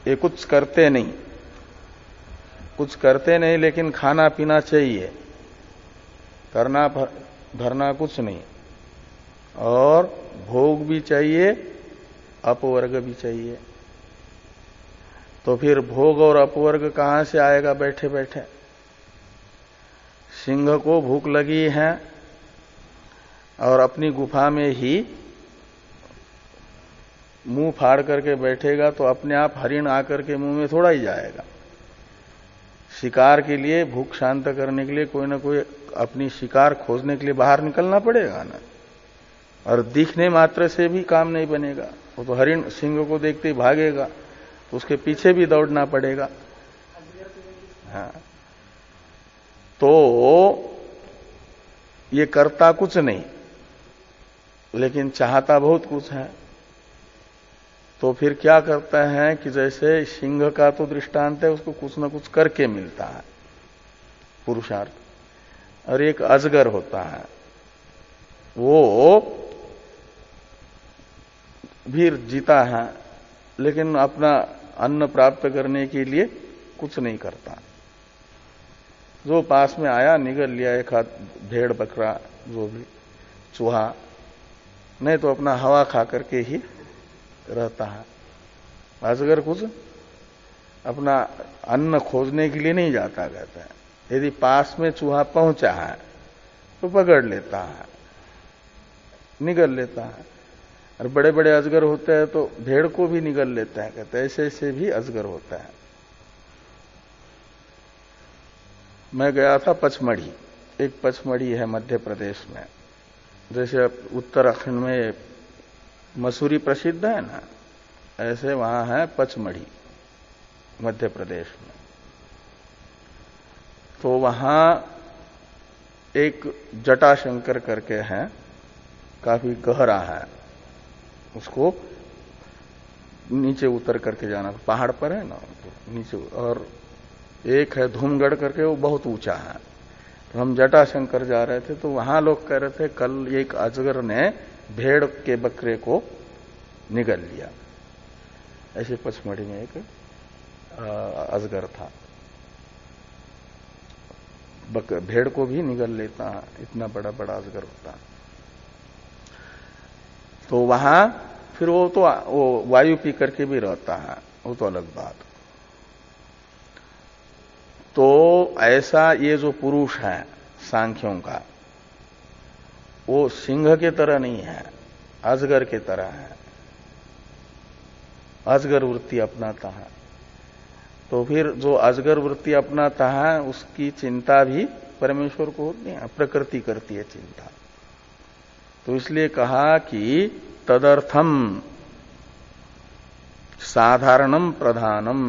ये कुछ करते नहीं, कुछ करते नहीं, लेकिन खाना पीना चाहिए, करना भरना कुछ नहीं, और भोग भी चाहिए, अपवर्ग भी चाहिए। तो फिर भोग और अपवर्ग कहां से आएगा बैठे बैठे? सिंह को भूख लगी है और अपनी गुफा में ही मुंह फाड़ करके बैठेगा तो अपने आप हरिण आकर के मुंह में थोड़ा ही जाएगा। शिकार के लिए, भूख शांत करने के लिए कोई ना कोई अपनी शिकार खोजने के लिए बाहर निकलना पड़ेगा ना, और दिखने मात्र से भी काम नहीं बनेगा। वो तो हरिण सिंह को देखते ही भागेगा, तो उसके पीछे भी दौड़ना पड़ेगा। हाँ, तो ये करता कुछ नहीं, लेकिन चाहता बहुत कुछ है। तो फिर क्या करता है कि जैसे सिंह का तो दृष्टांत है, उसको कुछ न कुछ करके मिलता है पुरुषार्थ, और एक अजगर होता है, वो भी जीता है, लेकिन अपना अन्न प्राप्त करने के लिए कुछ नहीं करता। जो पास में आया निगल लिया, एक हाथ भेड़ बकरा जो भी चूहा, नहीं तो अपना हवा खा करके ही रहता है। अजगर कुछ अपना अन्न खोजने के लिए नहीं जाता, कहता है। यदि पास में चूहा पहुंचा है तो पकड़ लेता है, निगल लेता है। और बड़े बड़े अजगर होते हैं तो भेड़ को भी निगल लेता है, कहते हैं। ऐसे ऐसे भी अजगर होता है। मैं गया था पचमढ़ी, एक पचमढ़ी है मध्य प्रदेश में। जैसे उत्तराखंड में मसूरी प्रसिद्ध है ना, ऐसे वहां है पचमढ़ी मध्य प्रदेश में। तो वहां एक जटाशंकर करके है, काफी गहरा है, उसको नीचे उतर करके जाना, पहाड़ पर है ना तो नीचे। और एक है धूमगढ़ करके, वो बहुत ऊंचा है। तो हम जटाशंकर जा रहे थे तो वहां लोग कह रहे थे कल एक अजगर ने भेड़ के बकरे को निगल लिया। ऐसे पचमढ़ी में एक अजगर था, भेड़ को भी निगल लेता है, इतना बड़ा बड़ा अजगर होता है। तो वहां फिर वो तो वो वायु पी करके भी रहता है, वो तो अलग बात। तो ऐसा ये जो पुरुष है सांख्यों का, वो सिंह के तरह नहीं है, अजगर के तरह है, अजगर वृत्ति अपनाता है। तो फिर जो अजगर वृत्ति अपनाता है उसकी चिंता भी परमेश्वर को होती है, प्रकृति करती है चिंता। तो इसलिए कहा कि तदर्थम साधारणम प्रधानम,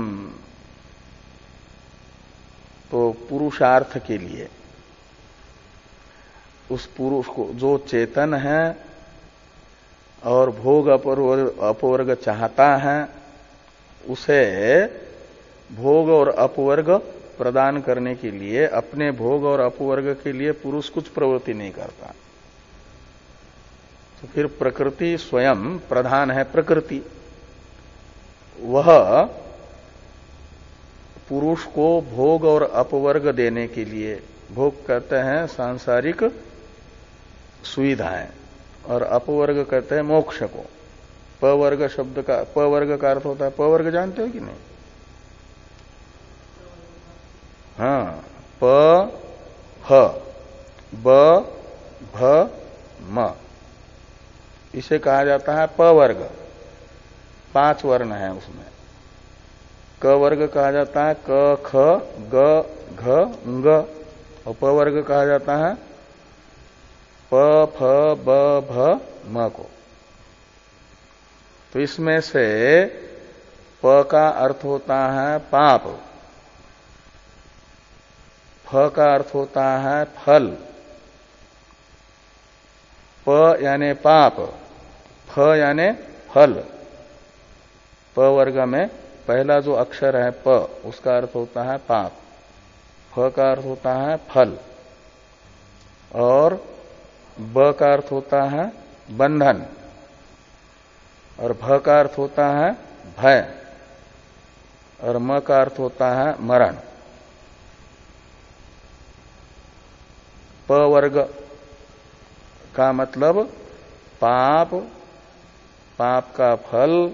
तो पुरुषार्थ के लिए उस पुरुष को जो चेतन है और भोग अपवर्ग चाहता है, उसे भोग और अपवर्ग प्रदान करने के लिए, अपने भोग और अपवर्ग के लिए पुरुष कुछ प्रवृत्ति नहीं करता। तो फिर प्रकृति स्वयं प्रधान है। प्रकृति वह पुरुष को भोग और अपवर्ग देने के लिए, भोग कहते हैं सांसारिक सुविधाएं और अपवर्ग कहते हैं मोक्ष को। पवर्ग शब्द का, पवर्ग का अर्थ होता है, पवर्ग जानते हो कि नहीं? हाँ, प ह ब भ म, इसे कहा जाता है पवर्ग। 5 वर्ण है उसमें। क वर्ग कहा जाता है क ख ग घ ङ, और पवर्ग कहा जाता है प फ ब भ म को। तो इसमें से प का अर्थ होता है पाप, फ का अर्थ होता है फल, प यानी पाप, फ यानी फल। प वर्ग में पहला जो अक्षर है प, उसका अर्थ होता है पाप, फ का अर्थ होता है फल, और ब का अर्थ होता है बंधन, और भ का अर्थ होता है भय, और म का अर्थ होता है मरण। प वर्ग का मतलब पाप, पाप का फल,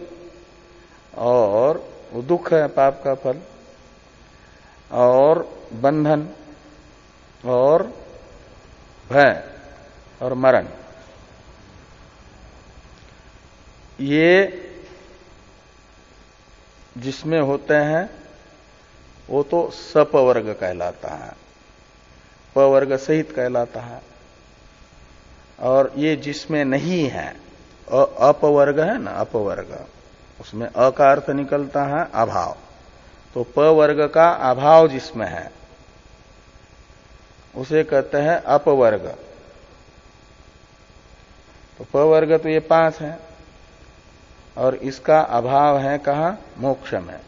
और दुख है पाप का फल, और बंधन, और भय, और मरण। ये जिसमें होते हैं वो तो सपवर्ग कहलाता है, पवर्ग सहित कहलाता है। और ये जिसमें नहीं है, अपवर्ग है ना, अपवर्ग, उसमें अ का अर्थ निकलता है अभाव। तो प वर्ग का अभाव जिसमें है उसे कहते हैं अपवर्ग। तो प वर्ग तो ये 5 है, और इसका अभाव है कहा? मोक्ष में।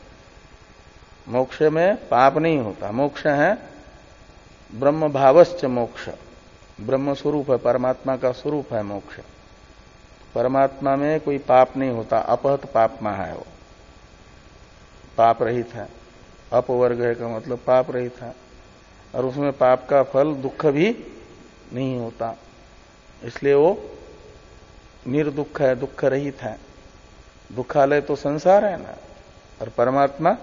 मोक्ष में पाप नहीं होता, मोक्ष है ब्रह्म भावश्च मोक्ष, ब्रह्म स्वरूप है, परमात्मा का स्वरूप है मोक्ष। परमात्मा में कोई पाप नहीं होता, अपहत पापमा है, वो पाप रहित है। अपवर्ग है का मतलब पाप रहित है, और उसमें पाप का फल दुख भी नहीं होता, इसलिए वो निर्दुख है, दुख रहित है। दुखालय तो संसार है ना, और परमात्मा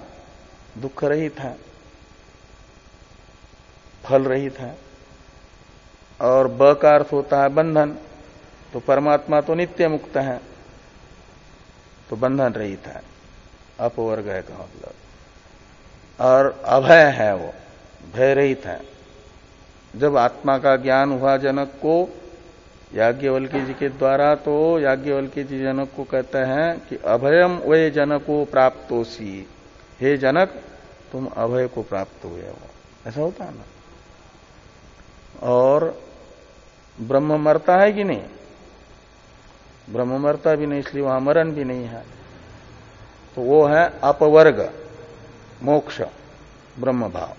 दुख रहित है, फल रहित है। और ब का अर्थ होता है बंधन, तो परमात्मा तो नित्य मुक्त है, तो बंधन रहित है, अपवर्ग है का मतलब। और अभय है, वो भय रहित है। जब आत्मा का ज्ञान हुआ जनक को याज्ञवल्क्य जी के द्वारा, तो याज्ञवल्क्य जी जनक को कहते हैं कि अभयम वे जनको प्राप्तोसी, हे जनक तुम अभय को प्राप्त हुए हो। ऐसा होता है ना। और ब्रह्म मरता है कि नहीं? ब्रह्म मरता भी नहीं, इसलिए वहां मरण भी नहीं है। तो वो है अपवर्ग मोक्ष, ब्रह्म भाव।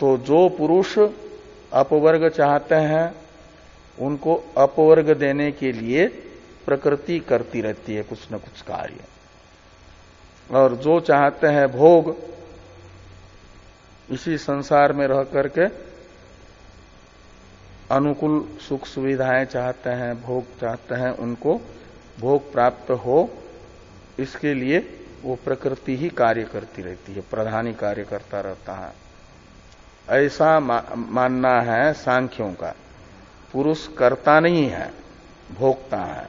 तो जो पुरुष अपवर्ग चाहते हैं उनको अपवर्ग देने के लिए प्रकृति करती रहती है कुछ न कुछ कार्य। और जो चाहते हैं भोग, इसी संसार में रह करके अनुकूल सुख सुविधाएं चाहते हैं, भोग चाहते हैं, उनको भोग प्राप्त हो, इसके लिए वो प्रकृति ही कार्य करती रहती है, प्रधान ही कार्य करता रहता है। ऐसा मानना है सांख्यों का। पुरुष कर्ता नहीं है, भोगता है।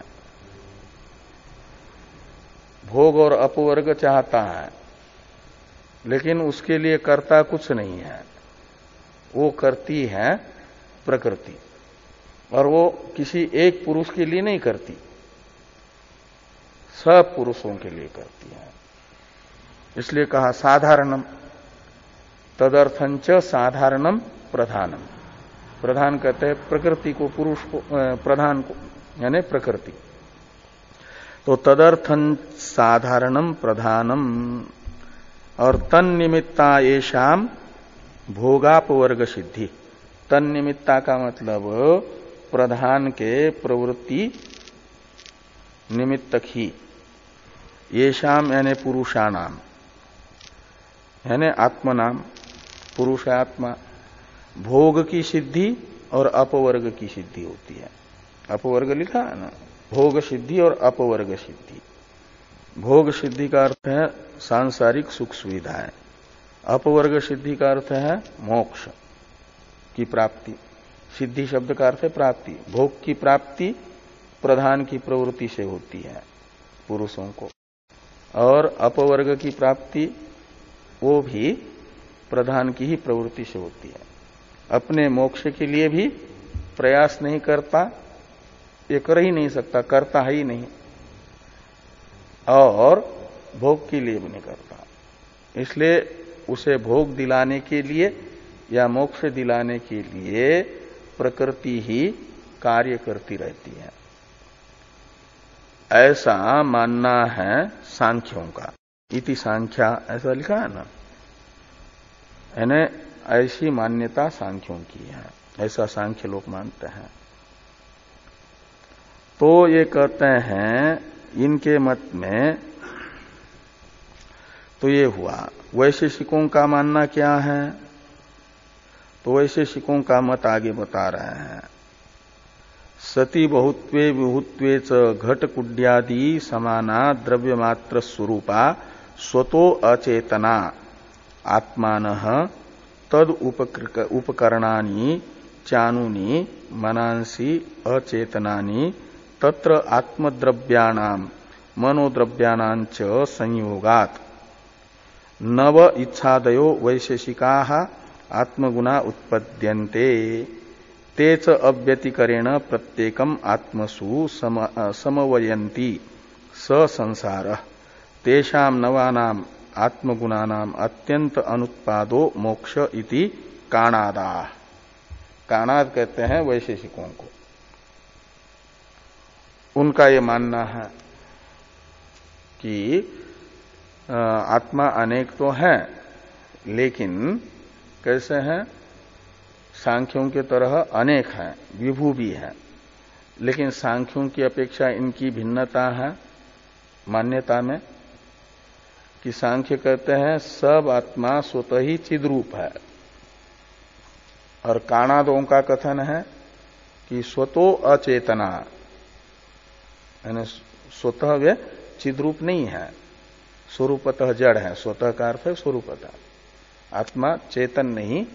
भोग और अपवर्ग चाहता है, लेकिन उसके लिए कर्ता कुछ नहीं है, वो करती है प्रकृति। और वो किसी एक पुरुष के लिए नहीं करती, सब पुरुषों के लिए करती है। इसलिए कहा साधारणम, तदर्थंच साधारणम प्रधानम। प्रधान कहते हैं प्रकृति को, पुरुष को, प्रधान को, यानी प्रकृति। तो तदर्थं साधारणम प्रधानम। और तन्निमित्ता येषाम भोगापवर्ग सिद्धि। तन्निमित्ता का मतलब प्रधान के प्रवृत्ति निमित्तक ही, येषाम यानी पुरुषाणाम, यानी आत्मनाम, पुरुष है आत्मा, भोग की सिद्धि और अपवर्ग की सिद्धि होती है। अपवर्ग लिखा है ना, भोग सिद्धि और अपवर्ग सिद्धि। भोग सिद्धि का अर्थ है सांसारिक सुख सुविधाएं, अपवर्ग सिद्धि का अर्थ है मोक्ष की प्राप्ति। सिद्धि शब्द का अर्थ है प्राप्ति। भोग की प्राप्ति प्रधान की प्रवृत्ति से होती है पुरुषों को, और अपवर्ग की प्राप्ति वो भी प्रधान की ही प्रवृत्ति से होती है। अपने मोक्ष के लिए भी प्रयास नहीं करता, ये कर ही नहीं सकता, करता है ही नहीं, और भोग के लिए भी नहीं करता। इसलिए उसे भोग दिलाने के लिए या मोक्ष दिलाने के लिए प्रकृति ही कार्य करती रहती है। ऐसा मानना है सांख्यों का। इति सांख्या, ऐसा लिखा है ना, यानी ऐसी मान्यता सांख्यों की है, ऐसा सांख्य लोग मानते हैं। तो ये कहते हैं इनके मत में, तो ये हुआ। वैशेषिकों का मानना क्या है? तो वैशेषिकों का मत आगे बता रहे हैं। सती बहुत्वे विभुत्वे च घट कुड्यादि समाना द्रव्य मात्र स्वरूपा स्वतो अचेतना आत्मानः तद उपकरणानि चानुनि मनांसि अचेतनानि तत्र आत्मद्रव्याणाम मनोद्रव्याणां च संयोगात् नव इच्छादयो वैशेषिकाः आत्मगुणा उत्पद्यन्ते ते च अव्यतिकरेण प्रत्येकम् आत्मसु समवयन्ति स संसारः तेषां नवानाम् आत्मगुणानाम अत्यंत अनुत्पादो मोक्ष इति काणादा। काणाद कहते हैं वैशेषिकों को। उनका ये मानना है कि आत्मा अनेक तो है, लेकिन कैसे हैं? सांख्यों के तरह अनेक है, विभू भी है, लेकिन सांख्यों की अपेक्षा इनकी भिन्नता है मान्यता में, कि सांख्य कहते हैं सब आत्मा स्वतः ही चिद्रूप है, और काणादों का कथन है कि स्वतो अचेतना, यानी स्वतः वे चिद्रूप नहीं है, स्वरूपतः जड़ है। स्वतः का अर्थ है स्वरूपतः। आत्मा चेतन नहीं,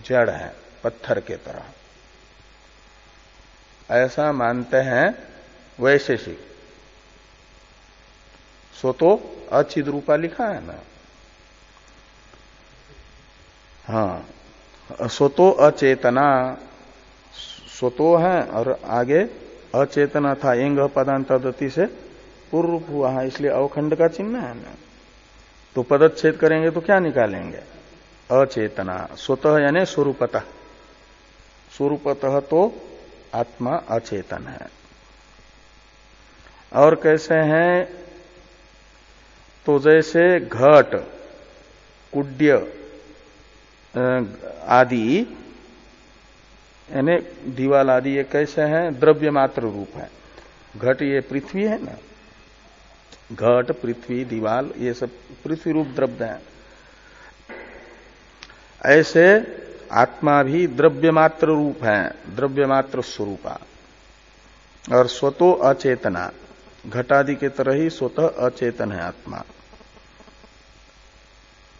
जड़ है, पत्थर के तरह, ऐसा मानते हैं वैशेषिक। स्वतो अचिद्रूपा लिखा है ना। हाँ, स्वतो अचेतना, स्वतो है और आगे अचेतना था, एंग पदांतदति से पूर्व हुआ है, इसलिए अवखंड का चिन्ह है ना। तो पदच्छेद करेंगे तो क्या निकालेंगे? अचेतना। स्वतः यानी स्वरूपतः, स्वरूपतः तो आत्मा अचेतन है। और कैसे हैं? तो जैसे घट, कुड्य आदि, यानी दीवाल आदि, ये कैसे हैं? द्रव्य मात्र रूप है। घट ये पृथ्वी है ना, घट, पृथ्वी, दीवाल, ये सब पृथ्वी रूप द्रव्य हैं। ऐसे आत्मा भी द्रव्य मात्र रूप है, द्रव्य मात्र स्वरूपा। और स्वतो अचेतना, घटादि के तरह ही स्वतः अचेतन है आत्मा।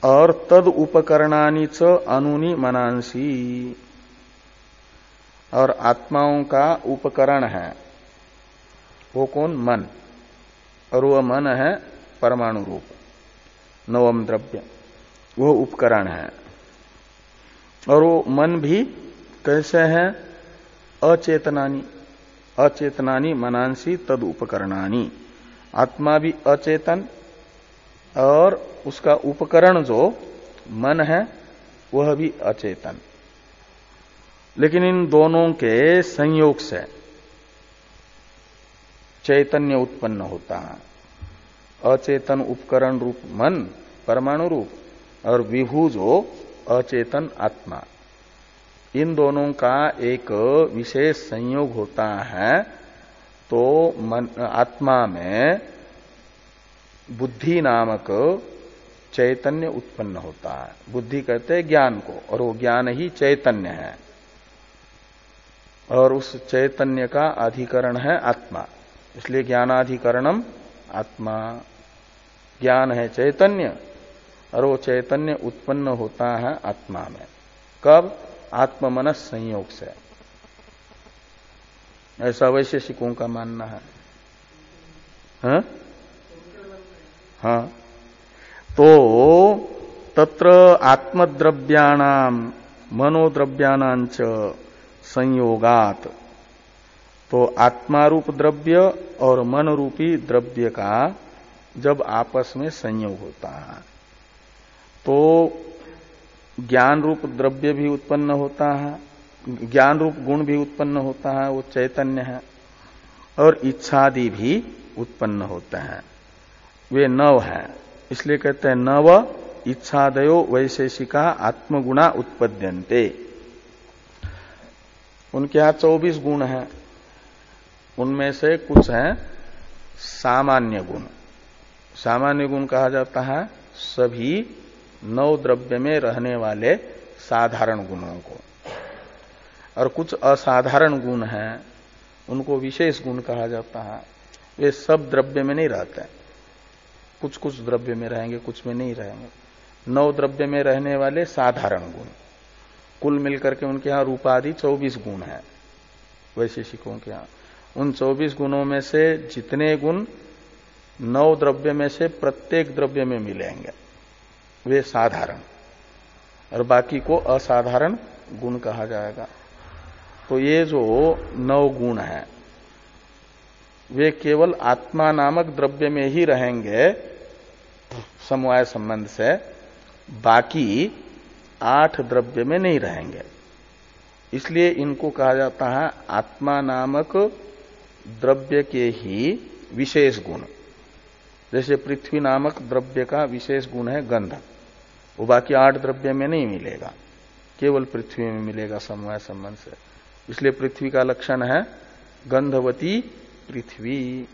और तद उपकरणानि च अनुनि मनांसी, और आत्माओं का उपकरण है वो कौन? मन। और वह मन है परमाणु रूप, नवम द्रव्य, वो उपकरण है। और वो मन भी कैसे है? अचेतनानी, अचेतनानी मनांसी तद उपकरणानी। आत्मा भी अचेतन और उसका उपकरण जो मन है वह भी अचेतन। लेकिन इन दोनों के संयोग से चैतन्य उत्पन्न होता है। अचेतन उपकरण रूप मन, परमाणु रूप, और विभू जो अचेतन आत्मा, इन दोनों का एक विशेष संयोग होता है। तो आत्मा में बुद्धि नामक चैतन्य उत्पन्न होता है। बुद्धि कहते हैं ज्ञान को, और वो ज्ञान ही चैतन्य है। और उस चैतन्य का अधिकरण है आत्मा, इसलिए ज्ञानाधिकरणम आत्मा। ज्ञान है चैतन्य, और वो चैतन्य उत्पन्न होता है आत्मा में। कब? आत्ममनस संयोग से। ऐसा वैशेषिकों का मानना है। हाँ, तो तत्र आत्मद्रव्याणाम मनोद्रव्याणांच संयोगात, तो आत्मा रूप द्रव्य और मन रूपी द्रव्य का जब आपस में संयोग होता है तो ज्ञान रूप द्रव्य भी उत्पन्न होता है, ज्ञान रूप गुण भी उत्पन्न होता है, वो चैतन्य है। और इच्छादि भी उत्पन्न होते हैं, वे नव हैं। इसलिए कहते हैं नव इच्छादयो वैशेषिका आत्मगुणा उत्पद्यन्ते। उनके यहां 24 गुण हैं, उनमें से कुछ हैं सामान्य गुण। सामान्य गुण कहा जाता है सभी नौ द्रव्य में रहने वाले साधारण गुणों को, और कुछ असाधारण गुण हैं उनको विशेष गुण कहा जाता है। वे सब द्रव्य में नहीं रहते, कुछ कुछ द्रव्य में रहेंगे, कुछ में नहीं रहेंगे। 9 द्रव्य में रहने वाले साधारण गुण, कुल मिलकर के उनके यहां रूपादि 24 गुण हैं वैशेषिकों के यहां। उन 24 गुणों में से जितने गुण 9 द्रव्य में से प्रत्येक द्रव्य में मिलेंगे वे साधारण, और बाकी को असाधारण गुण कहा जाएगा। तो ये जो 9 गुण हैं वे केवल आत्मा नामक द्रव्य में ही रहेंगे समवाय संबंध से, बाकी 8 द्रव्य में नहीं रहेंगे। इसलिए इनको कहा जाता है आत्मा नामक द्रव्य के ही विशेष गुण। जैसे पृथ्वी नामक द्रव्य का विशेष गुण है गंध, वो बाकी 8 द्रव्य में नहीं मिलेगा, केवल पृथ्वी में मिलेगा समवाय संबंध से। इसलिए पृथ्वी का लक्षण है गंधवती पृथ्वी।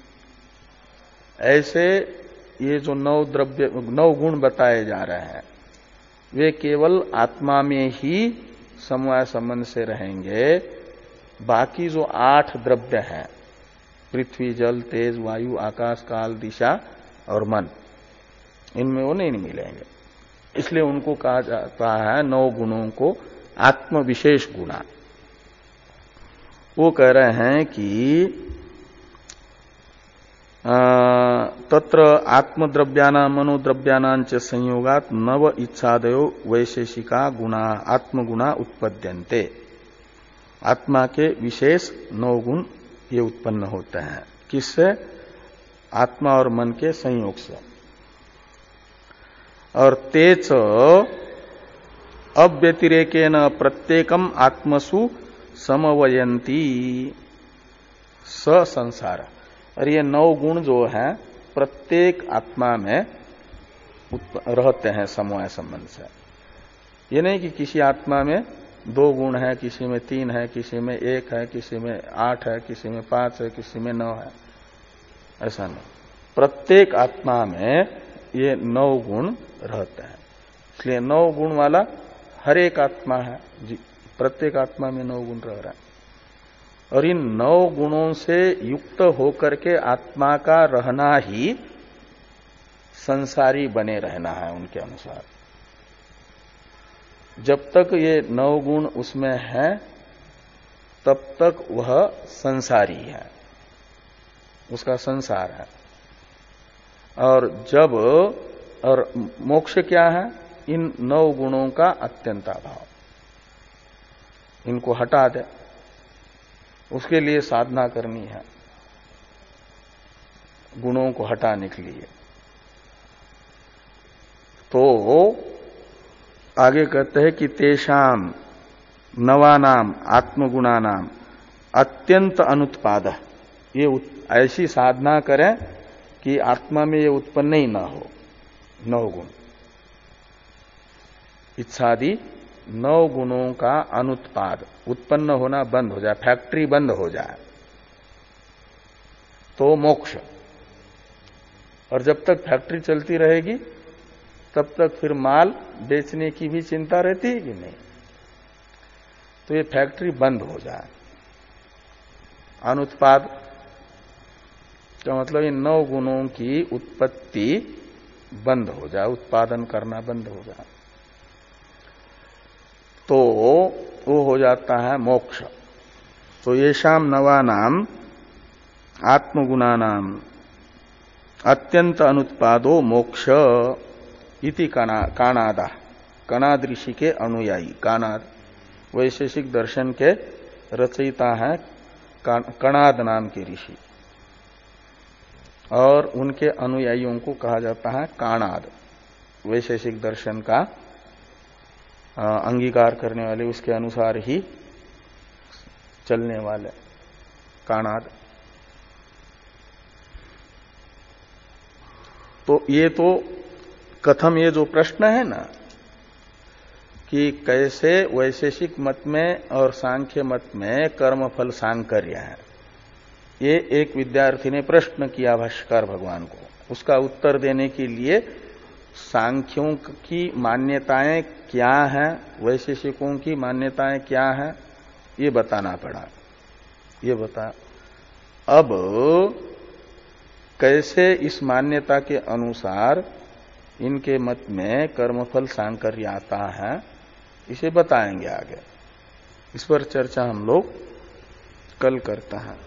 ऐसे ये जो 9 गुण बताए जा रहे हैं वे केवल आत्मा में ही समवाय संबंध से रहेंगे, बाकी जो 8 द्रव्य हैं, पृथ्वी, जल, तेज, वायु, आकाश, काल, दिशा और मन, इनमें वो नहीं मिलेंगे। इसलिए उनको कहा जाता है 9 गुणों को आत्म विशेष गुणा। वो कह रहे हैं कि तत्र आत्मद्रव्यानां मनोद्रव्यानां च संयोगात् नव इच्छादयो वैशेषिका गुणा आत्मगुणा उत्पद्यन्ते। आत्मा के विशेष 9 गुण ये उत्पन्न होते हैं। किससे? आत्मा और मन के संयोग से। और तेच अव्यतिरेकेन प्रत्येकम आत्मसु समवयंती स संसार। और ये 9 गुण जो हैं प्रत्येक आत्मा में रहते हैं समवाय संबंध से। ये नहीं कि किसी आत्मा में 2 गुण है, किसी में 3 है, किसी में 1 है, किसी में 8 है, किसी में 5 है, किसी में 9 है, ऐसा नहीं। प्रत्येक आत्मा में ये 9 गुण रहते हैं। इसलिए 9 गुण वाला हर एक आत्मा है जी, प्रत्येक आत्मा में 9 गुण रह रहा है। और इन 9 गुणों से युक्त होकर के आत्मा का रहना ही संसारी बने रहना है उनके अनुसार। जब तक ये 9 गुण उसमें है तब तक वह संसारी है, उसका संसार है। और मोक्ष क्या है? इन 9 गुणों का अत्यंताभाव, इनको हटा दे, उसके लिए साधना करनी है, गुणों को हटाने के लिए। तो आगे कहते हैं कि तेषाम नवानाम आत्मगुणानाम अत्यंत अनुत्पाद। ये ऐसी साधना करें कि आत्मा में ये उत्पन्न ही ना हो 9 गुण। इच्छादि 9 गुणों का अनुत्पाद, उत्पन्न होना बंद हो जाए, फैक्ट्री बंद हो जाए, तो मोक्ष। और जब तक फैक्ट्री चलती रहेगी तब तक फिर माल बेचने की भी चिंता रहती है कि नहीं? तो ये फैक्ट्री बंद हो जाए। अनुत्पाद का मतलब इन 9 गुणों की उत्पत्ति बंद हो जाए, उत्पादन करना बंद हो जाए, तो वो हो जाता है मोक्ष। तो येषाम नवानाम आत्मगुणानाम अत्यंत अनुत्पादो मोक्ष इति काणादा। कणाद ऋषि के अनुयायी, काणाद वैशेषिक दर्शन के रचयिता हैं कणाद नाम के ऋषि, और उनके अनुयायियों को कहा जाता है काणाद। वैशेषिक दर्शन का अंगीकार करने वाले, उसके अनुसार ही चलने वाले काणाद। तो ये तो कथम, ये जो प्रश्न है ना कि कैसे वैशेषिक मत में और सांख्य मत में कर्मफल सांकर्य है, ये एक विद्यार्थी ने प्रश्न किया भाष्यकार भगवान को। उसका उत्तर देने के लिए सांख्यों की मान्यताएं क्या हैं, वैशेषिकों की मान्यताएं क्या हैं, ये बताना पड़ा। ये बता अब कैसे इस मान्यता के अनुसार इनके मत में कर्मफल सांकर्य आता है, इसे बताएंगे आगे। इस पर चर्चा हम लोग कल करते हैं।